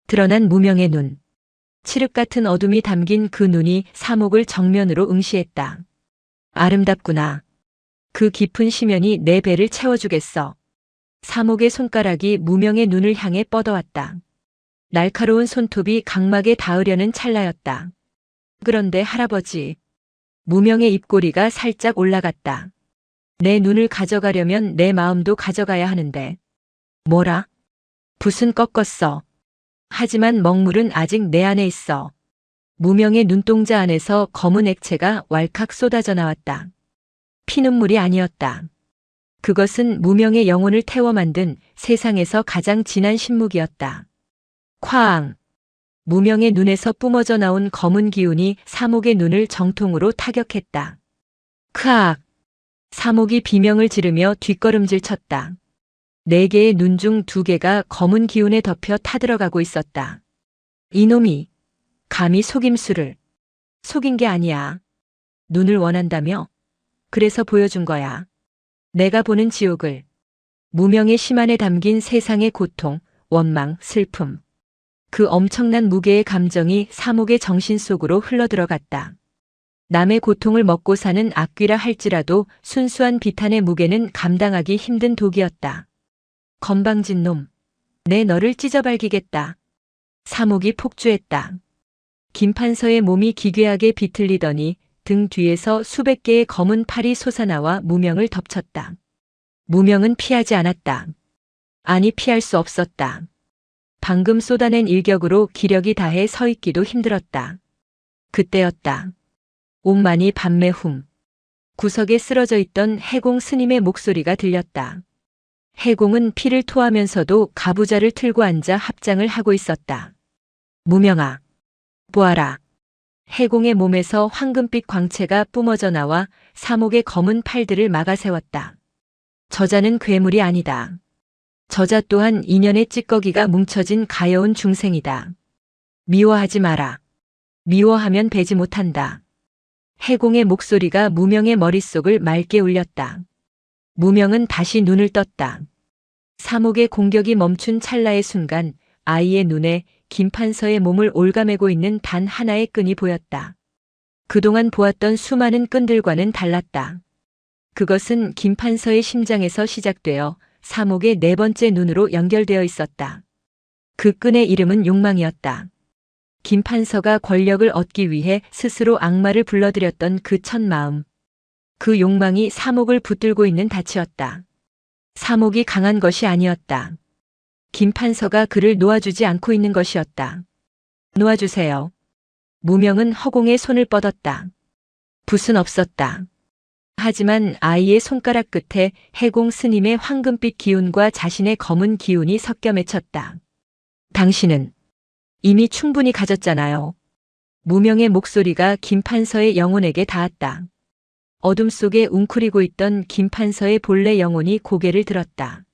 드러난 무명의 눈. 칠흑 같은 어둠이 담긴 그 눈이 사목을 정면으로 응시했다. 아름답구나. 그 깊은 심연이 내 배를 채워주겠어. 사목의 손가락이 무명의 눈을 향해 뻗어왔다. 날카로운 손톱이 각막에 닿으려는 찰나였다. 그런데 할아버지. 무명의 입꼬리가 살짝 올라갔다. 내 눈을 가져가려면 내 마음도 가져가야 하는데. 뭐라? 붓은 꺾었어. 하지만 먹물은 아직 내 안에 있어. 무명의 눈동자 안에서 검은 액체가 왈칵 쏟아져 나왔다. 피눈물이 아니었다. 그것은 무명의 영혼을 태워 만든 세상에서 가장 진한 신묵이었다. 쾅! 무명의 눈에서 뿜어져 나온 검은 기운이 사목의 눈을 정통으로 타격했다. 크악! 사목이 비명을 지르며 뒷걸음질 쳤다. 4개의 눈 중 2개가 검은 기운에 덮여 타들어가고 있었다. 이놈이 감히 속임수를. 속인 게 아니야. 눈을 원한다며? 그래서 보여준 거야. 내가 보는 지옥을. 무명의 심 안에 담긴 세상의 고통, 원망, 슬픔. 그 엄청난 무게의 감정이 사목의 정신 속으로 흘러들어갔다. 남의 고통을 먹고 사는 악귀라 할지라도 순수한 비탄의 무게는 감당하기 힘든 독이었다. 건방진 놈. 내 너를 찢어발기겠다. 사목이 폭주했다. 김판서의 몸이 기괴하게 비틀리더니 등 뒤에서 수백 개의 검은 팔이 솟아나와 무명을 덮쳤다. 무명은 피하지 않았다. 아니 피할 수 없었다. 방금 쏟아낸 일격으로 기력이 다해 서 있기도 힘들었다. 그때였다. 옥만이 밤매훔. 구석에 쓰러져 있던 해공 스님의 목소리가 들렸다. 해공은 피를 토하면서도 가부좌를 틀고 앉아 합장을 하고 있었다. 무명아, 보아라. 해공의 몸에서 황금빛 광채가 뿜어져 나와 사목의 검은 팔들을 막아 세웠다. 저자는 괴물이 아니다. 저자 또한 인연의 찌꺼기가 뭉쳐진 가여운 중생이다. 미워하지 마라. 미워하면 배지 못한다. 해공의 목소리가 무명의 머릿속을 맑게 울렸다. 무명은 다시 눈을 떴다. 사목의 공격이 멈춘 찰나의 순간 아이의 눈에 김판서의 몸을 올가매고 있는 단 하나의 끈이 보였다. 그동안 보았던 수많은 끈들과는 달랐다. 그것은 김판서의 심장에서 시작되어 사목의 4번째 눈으로 연결되어 있었다. 그 끈의 이름은 욕망이었다. 김판서가 권력을 얻기 위해 스스로 악마를 불러들였던 그 첫 마음. 그 욕망이 사목을 붙들고 있는 닻이었다. 사목이 강한 것이 아니었다. 김판서가 그를 놓아주지 않고 있는 것이었다. 놓아주세요. 무명은 허공에 손을 뻗었다. 붓은 없었다. 하지만 아이의 손가락 끝에 해공 스님의 황금빛 기운과 자신의 검은 기운이 섞여 맺혔다. 당신은 이미 충분히 가졌잖아요. 무명의 목소리가 김판서의 영혼에게 닿았다. 어둠 속에 웅크리고 있던 김판서의 본래 영혼이 고개를 들었다.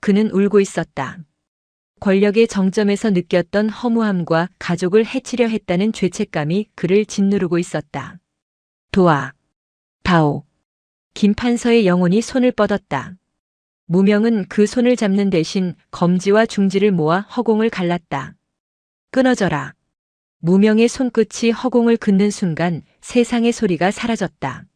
그는 울고 있었다. 권력의 정점에서 느꼈던 허무함과 가족을 해치려 했다는 죄책감이 그를 짓누르고 있었다. 도와. 다오. 김판서의 영혼이 손을 뻗었다. 무명은 그 손을 잡는 대신 검지와 중지를 모아 허공을 갈랐다. 끊어져라. 무명의 손끝이 허공을 긋는 순간 세상의 소리가 사라졌다.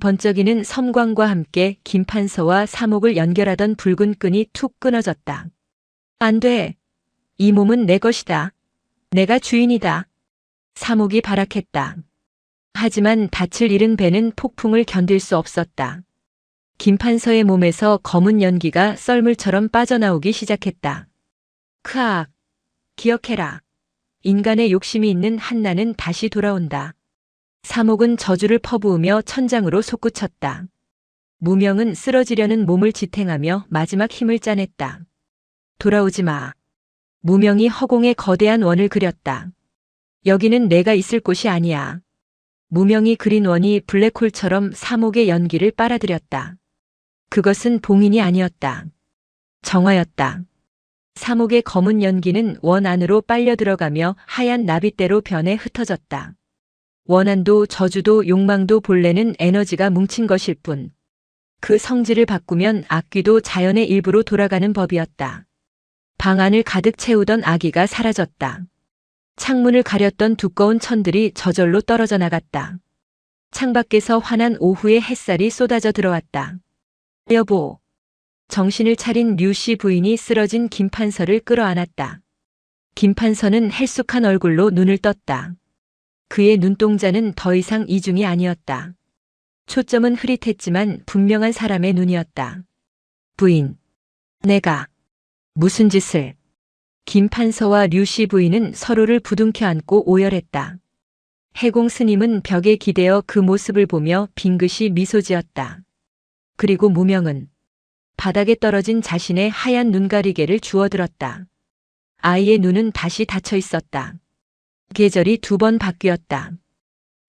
번쩍이는 섬광과 함께 김판서와 사목을 연결하던 붉은 끈이 툭 끊어졌다. 안 돼. 이 몸은 내 것이다. 내가 주인이다. 사목이 발악했다. 하지만 닻을 잃은 배는 폭풍을 견딜 수 없었다. 김판서의 몸에서 검은 연기가 썰물처럼 빠져나오기 시작했다. 크악. 기억해라. 인간의 욕심이 있는 한나는 다시 돌아온다. 사목은 저주를 퍼부으며 천장으로 솟구쳤다. 무명은 쓰러지려는 몸을 지탱하며 마지막 힘을 짜냈다. 돌아오지 마. 무명이 허공에 거대한 원을 그렸다. 여기는 내가 있을 곳이 아니야. 무명이 그린 원이 블랙홀처럼 사목의 연기를 빨아들였다. 그것은 봉인이 아니었다. 정화였다. 사목의 검은 연기는 원 안으로 빨려 들어가며 하얀 나빗대로 변해 흩어졌다. 원한도 저주도 욕망도 본래는 에너지가 뭉친 것일 뿐. 그 성질을 바꾸면 악귀도 자연의 일부로 돌아가는 법이었다. 방 안을 가득 채우던 아기가 사라졌다. 창문을 가렸던 두꺼운 천들이 저절로 떨어져 나갔다. 창밖에서 환한 오후의 햇살이 쏟아져 들어왔다. 여보. 정신을 차린 류씨 부인이 쓰러진 김판서를 끌어안았다. 김판서는 헬쑥한 얼굴로 눈을 떴다. 그의 눈동자는 더 이상 이중이 아니었다. 초점은 흐릿했지만 분명한 사람의 눈이었다. 부인. 내가 무슨 짓을. 김판서와 류씨 부인은 서로를 부둥켜 안고 오열했다. 해공 스님은 벽에 기대어 그 모습을 보며 빙긋이 미소 지었다. 그리고 무명은 바닥에 떨어진 자신의 하얀 눈가리개를 주워들었다. 아이의 눈은 다시 닫혀 있었다. 계절이 2번 바뀌었다.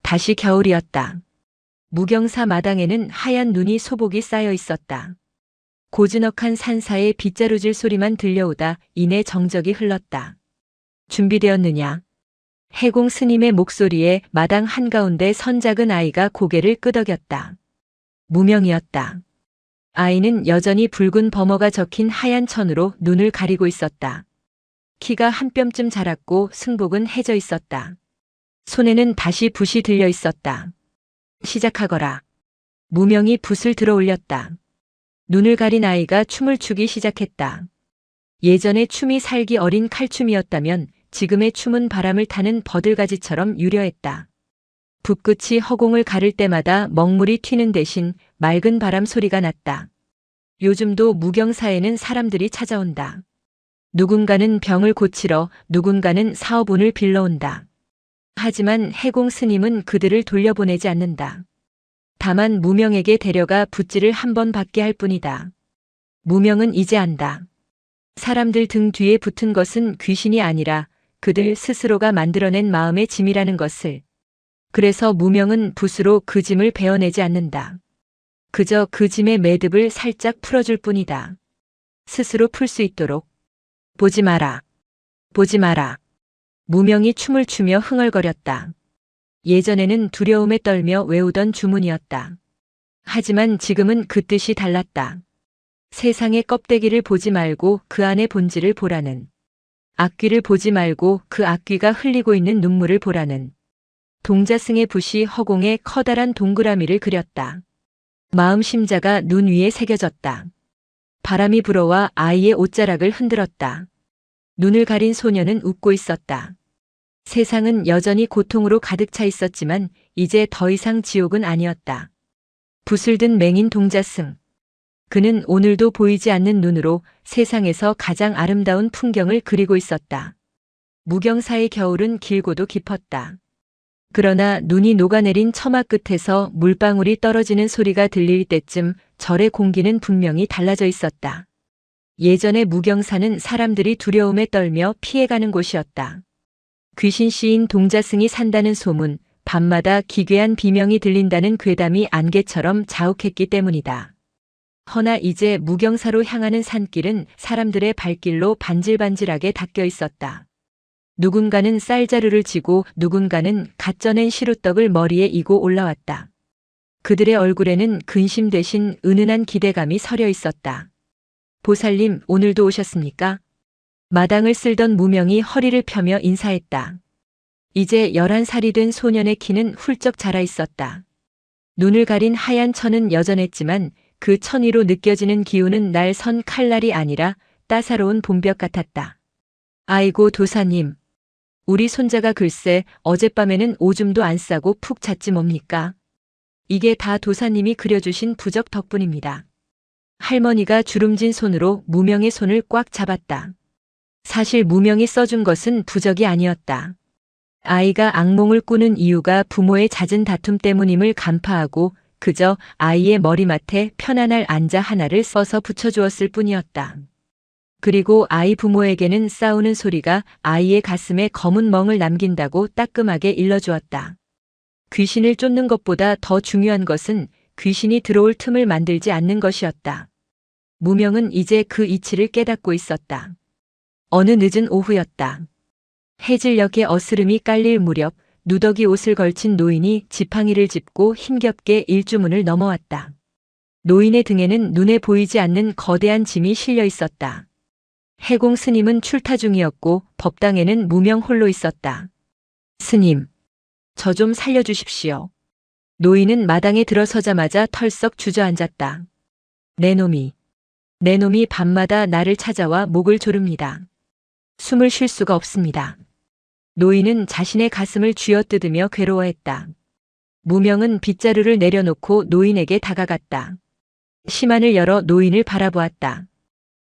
다시 겨울이었다. 무경사 마당에는 하얀 눈이 소복이 쌓여 있었다. 고즈넉한 산사의 빗자루질 소리만 들려오다 이내 정적이 흘렀다. 준비되었느냐? 해공 스님의 목소리에 마당 한가운데 선 작은 아이가 고개를 끄덕였다. 무명이었다. 아이는 여전히 붉은 범어가 적힌 하얀 천으로 눈을 가리고 있었다. 키가 한 뼘쯤 자랐고 승복은 해져 있었다. 손에는 다시 붓이 들려 있었다. 시작하거라. 무명이 붓을 들어 올렸다. 눈을 가린 아이가 춤을 추기 시작했다. 예전의 춤이 살기 어린 칼춤이었다면 지금의 춤은 바람을 타는 버들가지처럼 유려했다. 붓끝이 허공을 가를 때마다 먹물이 튀는 대신 맑은 바람 소리가 났다. 요즘도 무경사에는 사람들이 찾아온다. 누군가는 병을 고치러, 누군가는 사업운을 빌러온다. 하지만 해공 스님은 그들을 돌려보내지 않는다. 다만 무명에게 데려가 붓질을 한 번 받게 할 뿐이다. 무명은 이제 안다. 사람들 등 뒤에 붙은 것은 귀신이 아니라 그들 스스로가 만들어낸 마음의 짐이라는 것을. 그래서 무명은 붓으로 그 짐을 베어내지 않는다. 그저 그 짐의 매듭을 살짝 풀어줄 뿐이다. 스스로 풀 수 있도록. 보지 마라. 보지 마라. 무명이 춤을 추며 흥얼거렸다. 예전에는 두려움에 떨며 외우던 주문이었다. 하지만 지금은 그 뜻이 달랐다. 세상의 껍데기를 보지 말고 그 안의 본질을 보라는. 악귀를 보지 말고 그 악귀가 흘리고 있는 눈물을 보라는. 동자승의 붓이 허공에 커다란 동그라미를 그렸다. 마음 심자가 눈 위에 새겨졌다. 바람이 불어와 아이의 옷자락을 흔들었다. 눈을 가린 소녀는 웃고 있었다. 세상은 여전히 고통으로 가득 차 있었지만 이제 더 이상 지옥은 아니었다. 붓을 든 맹인 동자승. 그는 오늘도 보이지 않는 눈으로 세상에서 가장 아름다운 풍경을 그리고 있었다. 무경사의 겨울은 길고도 깊었다. 그러나 눈이 녹아내린 처마 끝에서 물방울이 떨어지는 소리가 들릴 때쯤 절의 공기는 분명히 달라져 있었다. 예전의 무경사는 사람들이 두려움에 떨며 피해가는 곳이었다. 귀신 시인 동자승이 산다는 소문, 밤마다 기괴한 비명이 들린다는 괴담이 안개처럼 자욱했기 때문이다. 허나 이제 무경사로 향하는 산길은 사람들의 발길로 반질반질하게 닦여 있었다. 누군가는 쌀자루를 지고 누군가는 갓 쪄낸 시루떡을 머리에 이고 올라왔다. 그들의 얼굴에는 근심 대신 은은한 기대감이 서려 있었다. 보살님, 오늘도 오셨습니까? 마당을 쓸던 무명이 허리를 펴며 인사했다. 이제 11살이 된 소년의 키는 훌쩍 자라 있었다. 눈을 가린 하얀 천은 여전했지만 그 천 위로 느껴지는 기운은 날 선 칼날이 아니라 따사로운 봄볕 같았다. 아이고 도사님. 우리 손자가 글쎄 어젯밤에는 오줌도 안 싸고 푹 잤지 뭡니까? 이게 다 도사님이 그려주신 부적 덕분입니다. 할머니가 주름진 손으로 무명의 손을 꽉 잡았다. 사실 무명이 써준 것은 부적이 아니었다. 아이가 악몽을 꾸는 이유가 부모의 잦은 다툼 때문임을 간파하고 그저 아이의 머리맡에 편안할 안자 하나를 써서 붙여주었을 뿐이었다. 그리고 아이 부모에게는 싸우는 소리가 아이의 가슴에 검은 멍을 남긴다고 따끔하게 일러주었다. 귀신을 쫓는 것보다 더 중요한 것은 귀신이 들어올 틈을 만들지 않는 것이었다. 무명은 이제 그 이치를 깨닫고 있었다. 어느 늦은 오후였다. 해질녘에 어스름이 깔릴 무렵 누더기 옷을 걸친 노인이 지팡이를 짚고 힘겹게 일주문을 넘어왔다. 노인의 등에는 눈에 보이지 않는 거대한 짐이 실려 있었다. 해공 스님은 출타 중이었고 법당에는 무명 홀로 있었다. 스님, 저 좀 살려주십시오. 노인은 마당에 들어서자마자 털썩 주저앉았다. 내 놈이 밤마다 나를 찾아와 목을 조릅니다. 숨을 쉴 수가 없습니다. 노인은 자신의 가슴을 쥐어뜯으며 괴로워했다. 무명은 빗자루를 내려놓고 노인에게 다가갔다. 시만을 열어 노인을 바라보았다.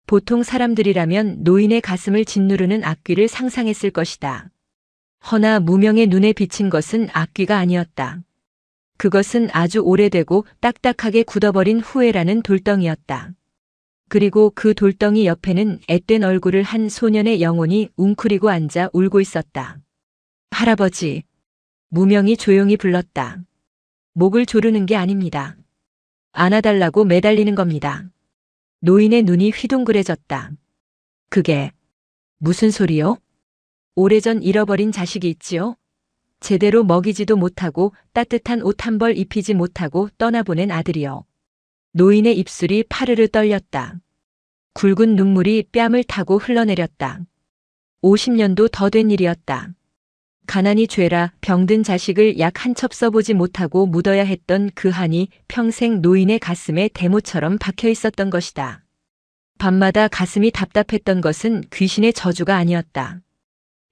보통 사람들이라면 노인의 가슴을 짓누르는 악귀를 상상했을 것이다. 허나 무명의 눈에 비친 것은 악귀가 아니었다. 그것은 아주 오래되고 딱딱하게 굳어버린 후회라는 돌덩이였다. 그리고 그 돌덩이 옆에는 앳된 얼굴을 한 소년의 영혼이 웅크리고 앉아 울고 있었다. 할아버지. 무명이 조용히 불렀다. 목을 조르는 게 아닙니다. 안아달라고 매달리는 겁니다. 노인의 눈이 휘둥그레졌다. 그게 무슨 소리요? 오래전 잃어버린 자식이 있지요? 제대로 먹이지도 못하고 따뜻한 옷 한 벌 입히지 못하고 떠나보낸 아들이요. 노인의 입술이 파르르 떨렸다. 굵은 눈물이 뺨을 타고 흘러내렸다. 50년도 더 된 일이었다. 가난이 죄라 병든 자식을 약 한 첩 써보지 못하고 묻어야 했던 그 한이 평생 노인의 가슴에 대모처럼 박혀 있었던 것이다. 밤마다 가슴이 답답했던 것은 귀신의 저주가 아니었다.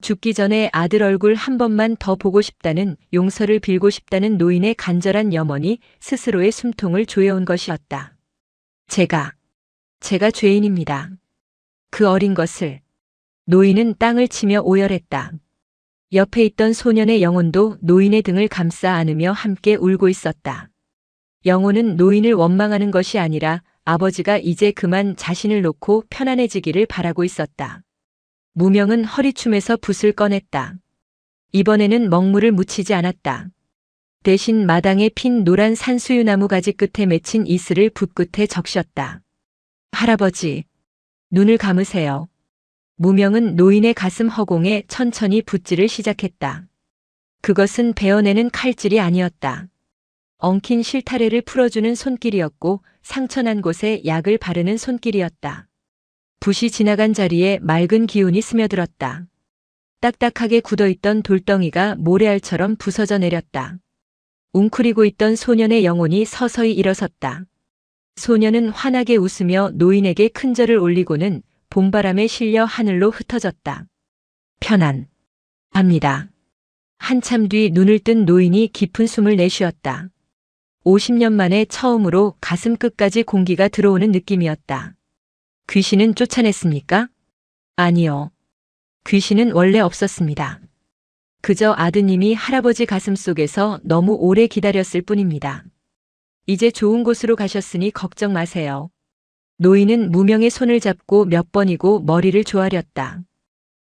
죽기 전에 아들 얼굴 한 번만 더 보고 싶다는, 용서를 빌고 싶다는 노인의 간절한 염원이 스스로의 숨통을 조여온 것이었다. 제가 죄인입니다. 그 어린 것을. 노인은 땅을 치며 오열했다. 옆에 있던 소년의 영혼도 노인의 등을 감싸 안으며 함께 울고 있었다. 영혼은 노인을 원망하는 것이 아니라 아버지가 이제 그만 자신을 놓고 편안해지기를 바라고 있었다. 무명은 허리춤에서 붓을 꺼냈다. 이번에는 먹물을 묻히지 않았다. 대신 마당에 핀 노란 산수유나무 가지 끝에 맺힌 이슬을 붓 끝에 적셨다. 할아버지, 눈을 감으세요. 무명은 노인의 가슴 허공에 천천히 붓질을 시작했다. 그것은 베어내는 칼질이 아니었다. 엉킨 실타래를 풀어주는 손길이었고 상처난 곳에 약을 바르는 손길이었다. 붓이 지나간 자리에 맑은 기운이 스며들었다. 딱딱하게 굳어있던 돌덩이가 모래알처럼 부서져 내렸다. 웅크리고 있던 소년의 영혼이 서서히 일어섰다. 소년은 환하게 웃으며 노인에게 큰절을 올리고는 봄바람에 실려 하늘로 흩어졌다. 편안합니다. 한참 뒤 눈을 뜬 노인이 깊은 숨을 내쉬었다. 50년 만에 처음으로 가슴 끝까지 공기가 들어오는 느낌이었다. 귀신은 쫓아냈습니까? 아니요. 귀신은 원래 없었습니다. 그저 아드님이 할아버지 가슴 속에서 너무 오래 기다렸을 뿐입니다. 이제 좋은 곳으로 가셨으니 걱정 마세요. 노인은 무명의 손을 잡고 몇 번이고 머리를 조아렸다.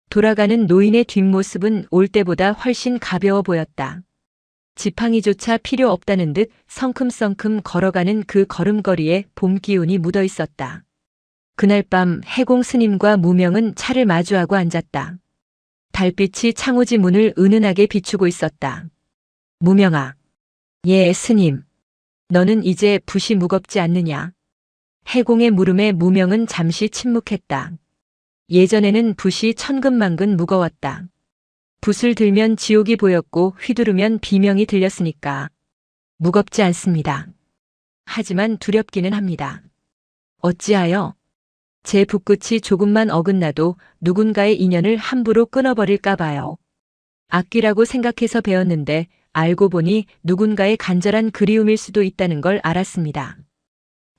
돌아가는 노인의 뒷모습은 올 때보다 훨씬 가벼워 보였다. 지팡이조차 필요 없다는 듯 성큼성큼 걸어가는 그 걸음걸이에 봄 기운이 묻어 있었다. 그날 밤 해공 스님과 무명은 차를 마주하고 앉았다. 달빛이 창호지 문을 은은하게 비추고 있었다. 무명아. 예, 스님. 너는 이제 붓이 무겁지 않느냐? 해공의 물음에 무명은 잠시 침묵했다. 예전에는 붓이 천근만근 무거웠다. 붓을 들면 지옥이 보였고 휘두르면 비명이 들렸으니까. 무겁지 않습니다. 하지만 두렵기는 합니다. 어찌하여? 제 붓끝이 조금만 어긋나도 누군가의 인연을 함부로 끊어버릴까 봐요. 악귀라고 생각해서 배웠는데 알고 보니 누군가의 간절한 그리움일 수도 있다는 걸 알았습니다.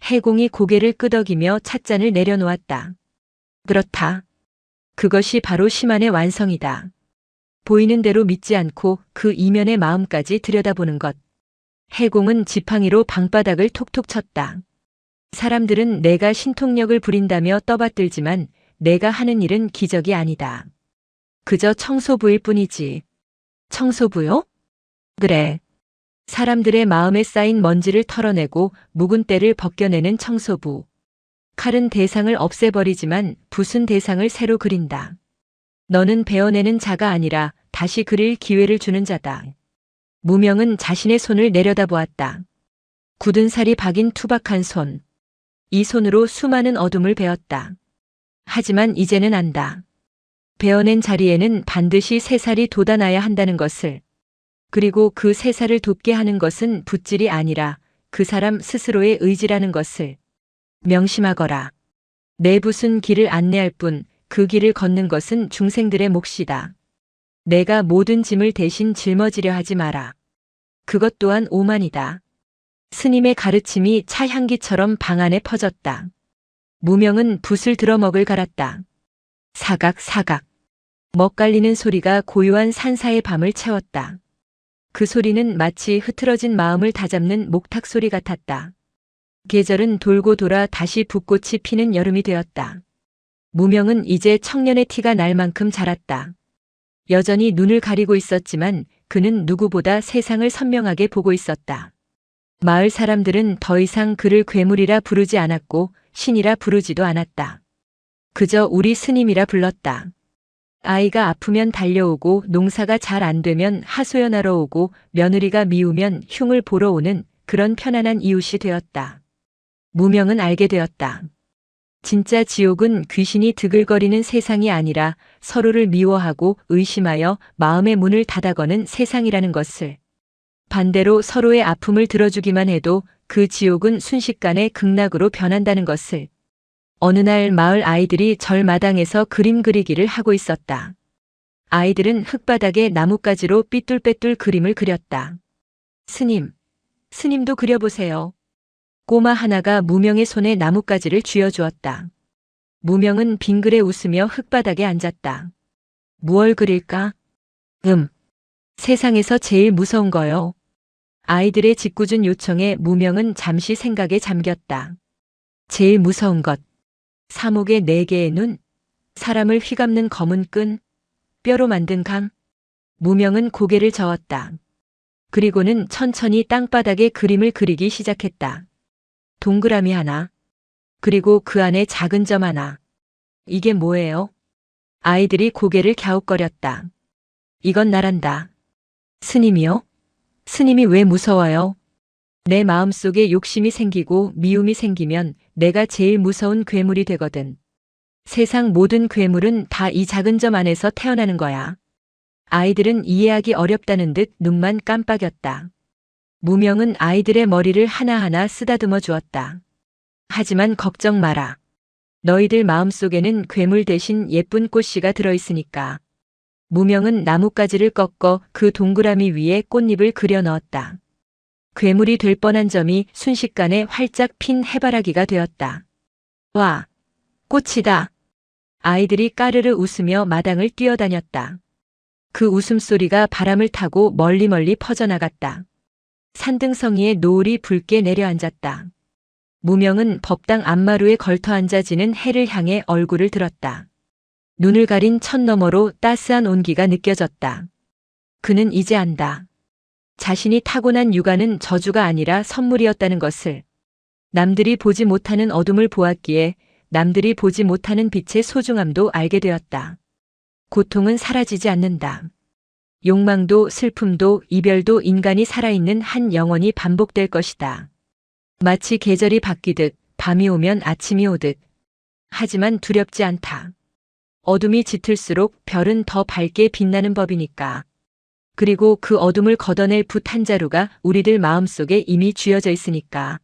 해공이 고개를 끄덕이며 찻잔을 내려놓았다. 그렇다. 그것이 바로 시만의 완성이다. 보이는 대로 믿지 않고 그 이면의 마음까지 들여다보는 것. 해공은 지팡이로 방바닥을 톡톡 쳤다. 사람들은 내가 신통력을 부린다며 떠받들지만 내가 하는 일은 기적이 아니다. 그저 청소부일 뿐이지. 청소부요? 그래. 사람들의 마음에 쌓인 먼지를 털어내고 묵은 때를 벗겨내는 청소부. 칼은 대상을 없애버리지만 붓은 대상을 새로 그린다. 너는 베어내는 자가 아니라 다시 그릴 기회를 주는 자다. 무명은 자신의 손을 내려다보았다. 굳은 살이 박인 투박한 손. 이 손으로 수많은 어둠을 베었다. 하지만 이제는 안다. 베어낸 자리에는 반드시 새살이 돋아나야 한다는 것을. 그리고 그 새살을 돋게 하는 것은 붓질이 아니라 그 사람 스스로의 의지라는 것을. 명심하거라. 내 붓은 길을 안내할 뿐 그 길을 걷는 것은 중생들의 몫이다. 내가 모든 짐을 대신 짊어지려 하지 마라. 그것 또한 오만이다. 스님의 가르침이 차 향기처럼 방 안에 퍼졌다. 무명은 붓을 들어 먹을 갈았다. 사각 사각. 먹갈리는 소리가 고요한 산사의 밤을 채웠다. 그 소리는 마치 흐트러진 마음을 다잡는 목탁 소리 같았다. 계절은 돌고 돌아 다시 붓꽃이 피는 여름이 되었다. 무명은 이제 청년의 티가 날 만큼 자랐다. 여전히 눈을 가리고 있었지만 그는 누구보다 세상을 선명하게 보고 있었다. 마을 사람들은 더 이상 그를 괴물이라 부르지 않았고 신이라 부르지도 않았다. 그저 우리 스님이라 불렀다. 아이가 아프면 달려오고 농사가 잘 안 되면 하소연하러 오고 며느리가 미우면 흉을 보러 오는 그런 편안한 이웃이 되었다. 무명은 알게 되었다. 진짜 지옥은 귀신이 드글거리는 세상이 아니라 서로를 미워하고 의심하여 마음의 문을 닫아거는 세상이라는 것을. 반대로 서로의 아픔을 들어주기만 해도 그 지옥은 순식간에 극락으로 변한다는 것을. 어느 날 마을 아이들이 절마당에서 그림 그리기를 하고 있었다. 아이들은 흙바닥에 나뭇가지로 삐뚤빼뚤 그림을 그렸다. 스님도 그려보세요. 꼬마 하나가 무명의 손에 나뭇가지를 쥐어주었다. 무명은 빙그레 웃으며 흙바닥에 앉았다. 무얼 그릴까? 세상에서 제일 무서운 거요. 아이들의 짓궂은 요청에 무명은 잠시 생각에 잠겼다. 제일 무서운 것. 사목의 4개의 눈, 사람을 휘감는 검은 끈, 뼈로 만든 강. 무명은 고개를 저었다. 그리고는 천천히 땅바닥에 그림을 그리기 시작했다. 동그라미 하나, 그리고 그 안에 작은 점 하나. 이게 뭐예요? 아이들이 고개를 갸웃거렸다. 이건 나란다. 스님이요? 스님이 왜 무서워요? 내 마음속에 욕심이 생기고 미움이 생기면 내가 제일 무서운 괴물이 되거든. 세상 모든 괴물은 다 이 작은 점 안에서 태어나는 거야. 아이들은 이해하기 어렵다는 듯 눈만 깜빡였다. 무명은 아이들의 머리를 하나하나 쓰다듬어 주었다. 하지만 걱정 마라. 너희들 마음속에는 괴물 대신 예쁜 꽃씨가 들어있으니까. 무명은 나뭇가지를 꺾어 그 동그라미 위에 꽃잎을 그려 넣었다. 괴물이 될 뻔한 점이 순식간에 활짝 핀 해바라기가 되었다. 와, 꽃이다. 아이들이 까르르 웃으며 마당을 뛰어다녔다. 그 웃음소리가 바람을 타고 멀리 퍼져나갔다. 산등성이의 노을이 붉게 내려앉았다. 무명은 법당 앞마루에 걸터앉아 지는 해를 향해 얼굴을 들었다. 눈을 가린 천 너머로 따스한 온기가 느껴졌다. 그는 이제 안다. 자신이 타고난 육아는 저주가 아니라 선물이었다는 것을. 남들이 보지 못하는 어둠을 보았기에 남들이 보지 못하는 빛의 소중함도 알게 되었다. 고통은 사라지지 않는다. 욕망도 슬픔도 이별도 인간이 살아있는 한 영원히 반복될 것이다. 마치 계절이 바뀌듯 밤이 오면 아침이 오듯. 하지만 두렵지 않다. 어둠이 짙을수록 별은 더 밝게 빛나는 법이니까. 그리고 그 어둠을 걷어낼 붓 한 자루가 우리들 마음속에 이미 쥐어져 있으니까.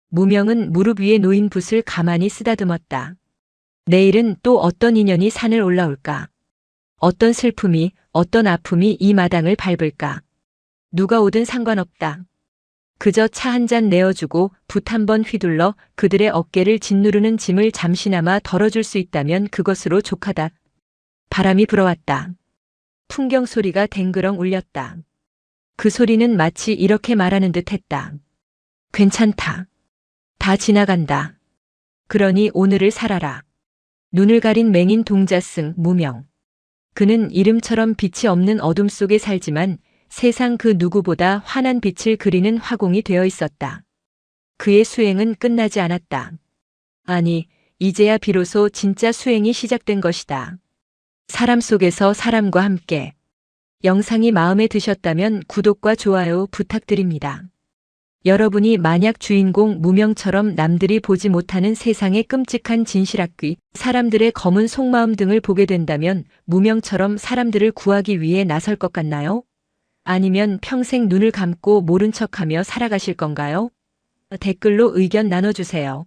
무명은 무릎 위에 놓인 붓을 가만히 쓰다듬었다. 내일은 또 어떤 인연이 산을 올라올까? 어떤 슬픔이, 어떤 아픔이 이 마당을 밟을까? 누가 오든 상관없다. 그저 차 한 잔 내어주고 붓 한 번 휘둘러 그들의 어깨를 짓누르는 짐을 잠시나마 덜어줄 수 있다면 그것으로 족하다. 바람이 불어왔다. 풍경 소리가 댕그렁 울렸다. 그 소리는 마치 이렇게 말하는 듯 했다. 괜찮다. 다 지나간다. 그러니 오늘을 살아라. 눈을 가린 맹인 동자승 무명. 그는 이름처럼 빛이 없는 어둠 속에 살지만 세상 그 누구보다 환한 빛을 그리는 화공이 되어 있었다. 그의 수행은 끝나지 않았다. 아니, 이제야 비로소 진짜 수행이 시작된 것이다. 사람 속에서 사람과 함께. 영상이 마음에 드셨다면 구독과 좋아요 부탁드립니다. 여러분이 만약 주인공 무명처럼 남들이 보지 못하는 세상의 끔찍한 진실악귀, 사람들의 검은 속마음 등을 보게 된다면 무명처럼 사람들을 구하기 위해 나설 것 같나요? 아니면 평생 눈을 감고 모른 척하며 살아가실 건가요? 댓글로 의견 나눠주세요.